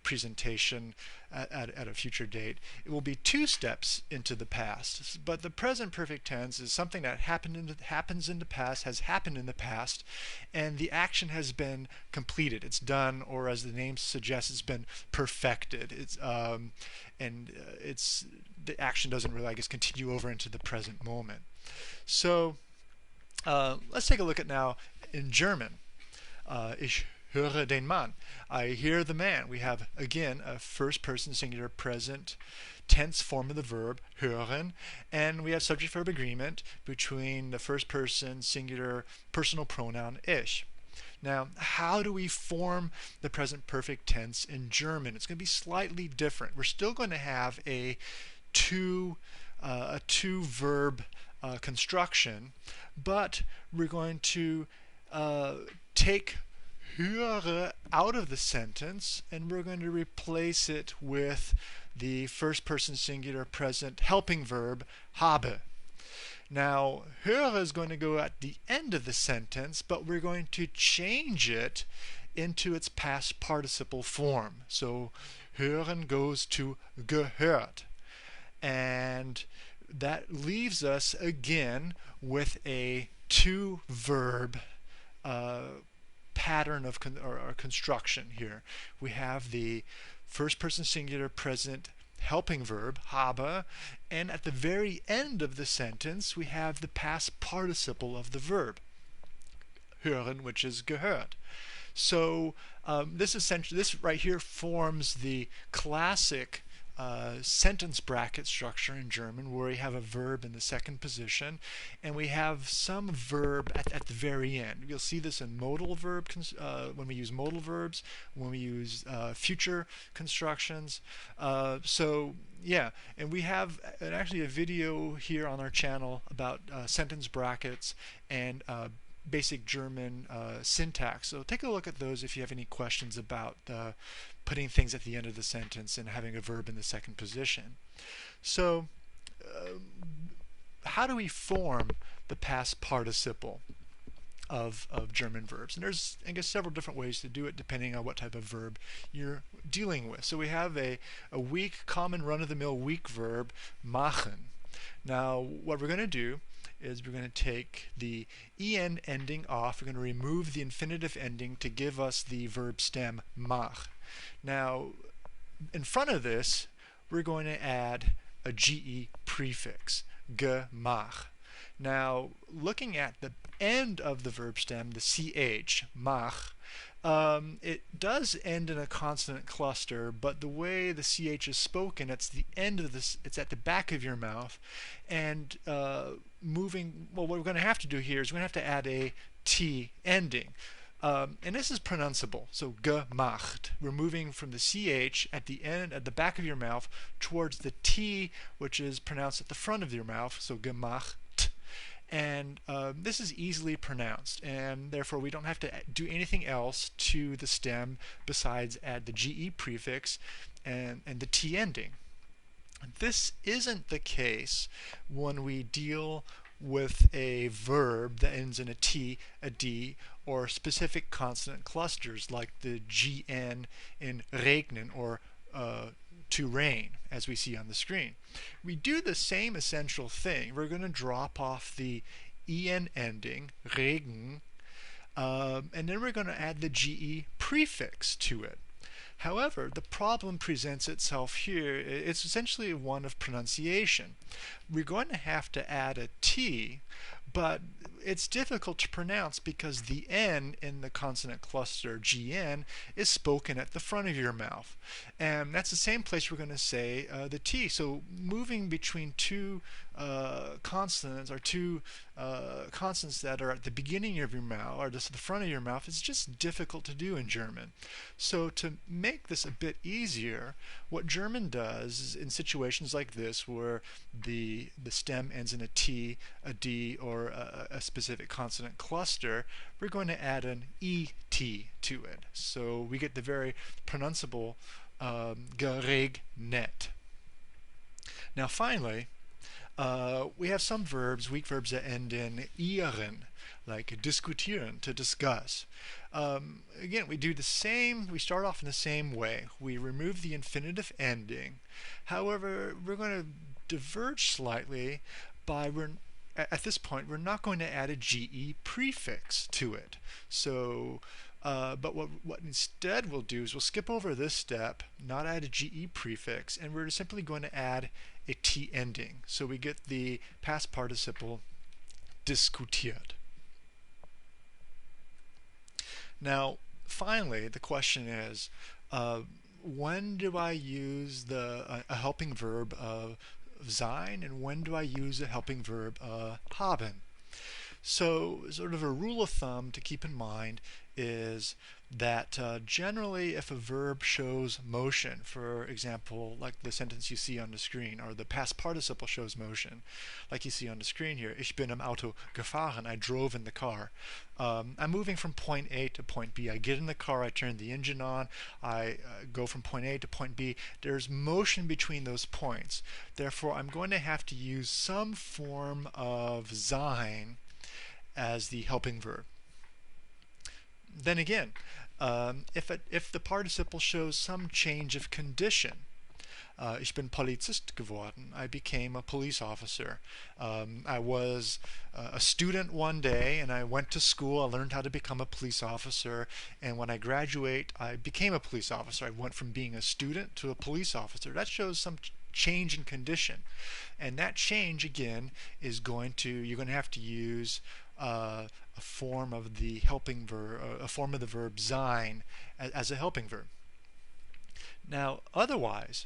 S1: presentation at a future date, it will be two steps into the past. But the present perfect tense is something that happens in the past, has happened in the past, and the action has been completed. It's done, or as the name suggests, it's been perfected. The action doesn't really, I guess, continue over into the present moment. So let's take a look at now in German. Ich höre den Mann. I hear the man. We have, again, a first person singular present tense form of the verb, hören, and we have subject-verb agreement between the first person singular personal pronoun ich. Now, how do we form the present perfect tense in German? It's going to be slightly different. We're still going to have a two verb construction, but we're going to take höre out of the sentence and we're going to replace it with the first person singular present helping verb habe. Now, höre is going to go at the end of the sentence, but we're going to change it into its past participle form. So, hören goes to gehört. And that leaves us again with a two verb pattern of construction here. We have the first person singular present helping verb, habe, and at the very end of the sentence we have the past participle of the verb, hören, which is gehört. So this right here forms the classic sentence bracket structure in German, where we have a verb in the second position and we have some verb at the very end. You'll see this in modal verb when we use modal verbs, when we use future constructions. So yeah, and we have actually a video here on our channel about sentence brackets and basic German syntax. So take a look at those if you have any questions about putting things at the end of the sentence and having a verb in the second position. So how do we form the past participle of German verbs? And there's, I guess, several different ways to do it depending on what type of verb you're dealing with. So we have a weak, common run-of-the-mill weak verb, machen. Now what we're going to do is we're going to take the en ending off. We're going to remove the infinitive ending to give us the verb stem mach. Now, in front of this, we're going to add a ge prefix, gemach. Now, looking at the end of the verb stem, the ch, mach, it does end in a consonant cluster, but the way the ch is spoken, it's the end of this, it's at the back of your mouth, and moving, well, what we're going to have to do here is we're going to have to add a t ending. And this is pronounceable, so gemacht. We're moving from the ch at the end, at the back of your mouth, towards the t, which is pronounced at the front of your mouth, so gemacht. And this is easily pronounced, and therefore we don't have to do anything else to the stem besides add the ge prefix and the t ending. This isn't the case when we deal with a verb that ends in a t, a d, or specific consonant clusters like the gn in regnen, or to rain, as we see on the screen. We do the same essential thing. We're going to drop off the en ending, regen, and then we're going to add the ge prefix to it. However, the problem presents itself here. It's essentially one of pronunciation. We're going to have to add a t, but it's difficult to pronounce because the n in the consonant cluster gn is spoken at the front of your mouth, and that's the same place we're going to say the t. So moving between two consonants, or two consonants that are at the beginning of your mouth or just at the front of your mouth, is just difficult to do in German. So to make this a bit easier, what German does is, in situations like this where the stem ends in a t, a d, or a specific consonant cluster, we're going to add an et to it. So we get the very pronounceable geregnet. Now finally, we have some verbs, weak verbs, that end in ieren, like diskutieren, to discuss. Again, we do the same, we start off in the same way. We remove the infinitive ending. However, we're going to diverge slightly by, at this point, we're not going to add a ge prefix to it. So, but what instead we'll do is we'll skip over this step, not add a ge prefix, and we're simply going to add a t ending. So we get the past participle diskutiert. Now, finally, the question is, when do I use a helping verb sein, and when do I use a helping verb haben? So, sort of a rule of thumb to keep in mind is that generally if a verb shows motion, for example, like the sentence you see on the screen, or the past participle shows motion, like you see on the screen here, ich bin im Auto gefahren, I drove in the car. I'm moving from point A to point B. I get in the car, I turn the engine on, I go from point A to point B. There's motion between those points. Therefore, I'm going to have to use some form of sein as the helping verb. Then again, if the participle shows some change of condition, ich bin Polizist geworden, I became a police officer. I was a student one day and I went to school, I learned how to become a police officer, and when I graduate I became a police officer. I went from being a student to a police officer. That shows some change in condition, and that change again is you're going to have to use a form of the helping verb, a form of the verb sein as a helping verb. Now, otherwise,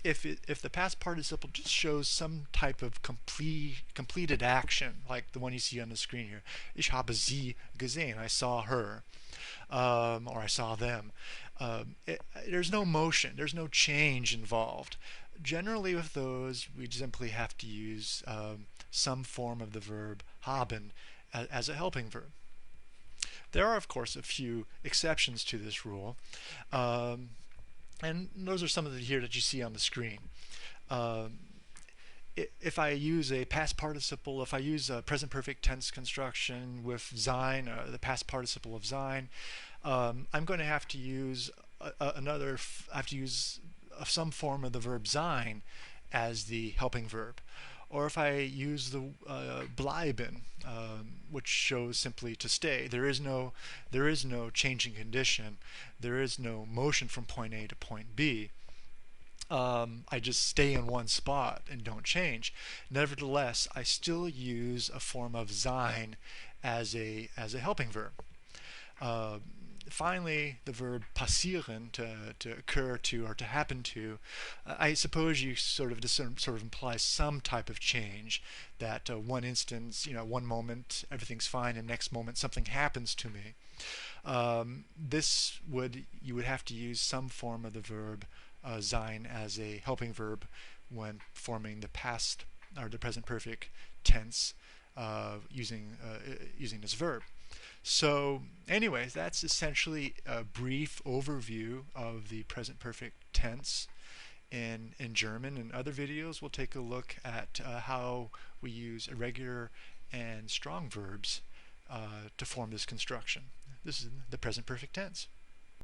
S1: if the past participle just shows some type of completed action, like the one you see on the screen here, ich habe sie gesehen, I saw her, or I saw them, there's no motion, there's no change involved. Generally with those, we simply have to use some form of the verb haben as a helping verb. There are, of course, a few exceptions to this rule, and those are some of the here that you see on the screen. If I use a past participle, if I use a present perfect tense construction with sein, the past participle of sein, I'm going to have to use some form of the verb sein as the helping verb. or if I use the bleiben, which shows simply to stay. There is no changing condition. There is no motion from point A to point B. I just stay in one spot and don't change. Nevertheless, I still use a form of sein as a helping verb. Finally, the verb passieren, to occur to or to happen to, I suppose you sort of implies some type of change. That one instance, one moment everything's fine, and next moment something happens to me. You would have to use some form of the verb sein as a helping verb when forming the past or the present perfect tense using this verb. So anyways, that's essentially a brief overview of the present perfect tense in German. In other videos, we'll take a look at how we use irregular and strong verbs to form this construction. This is the present perfect tense.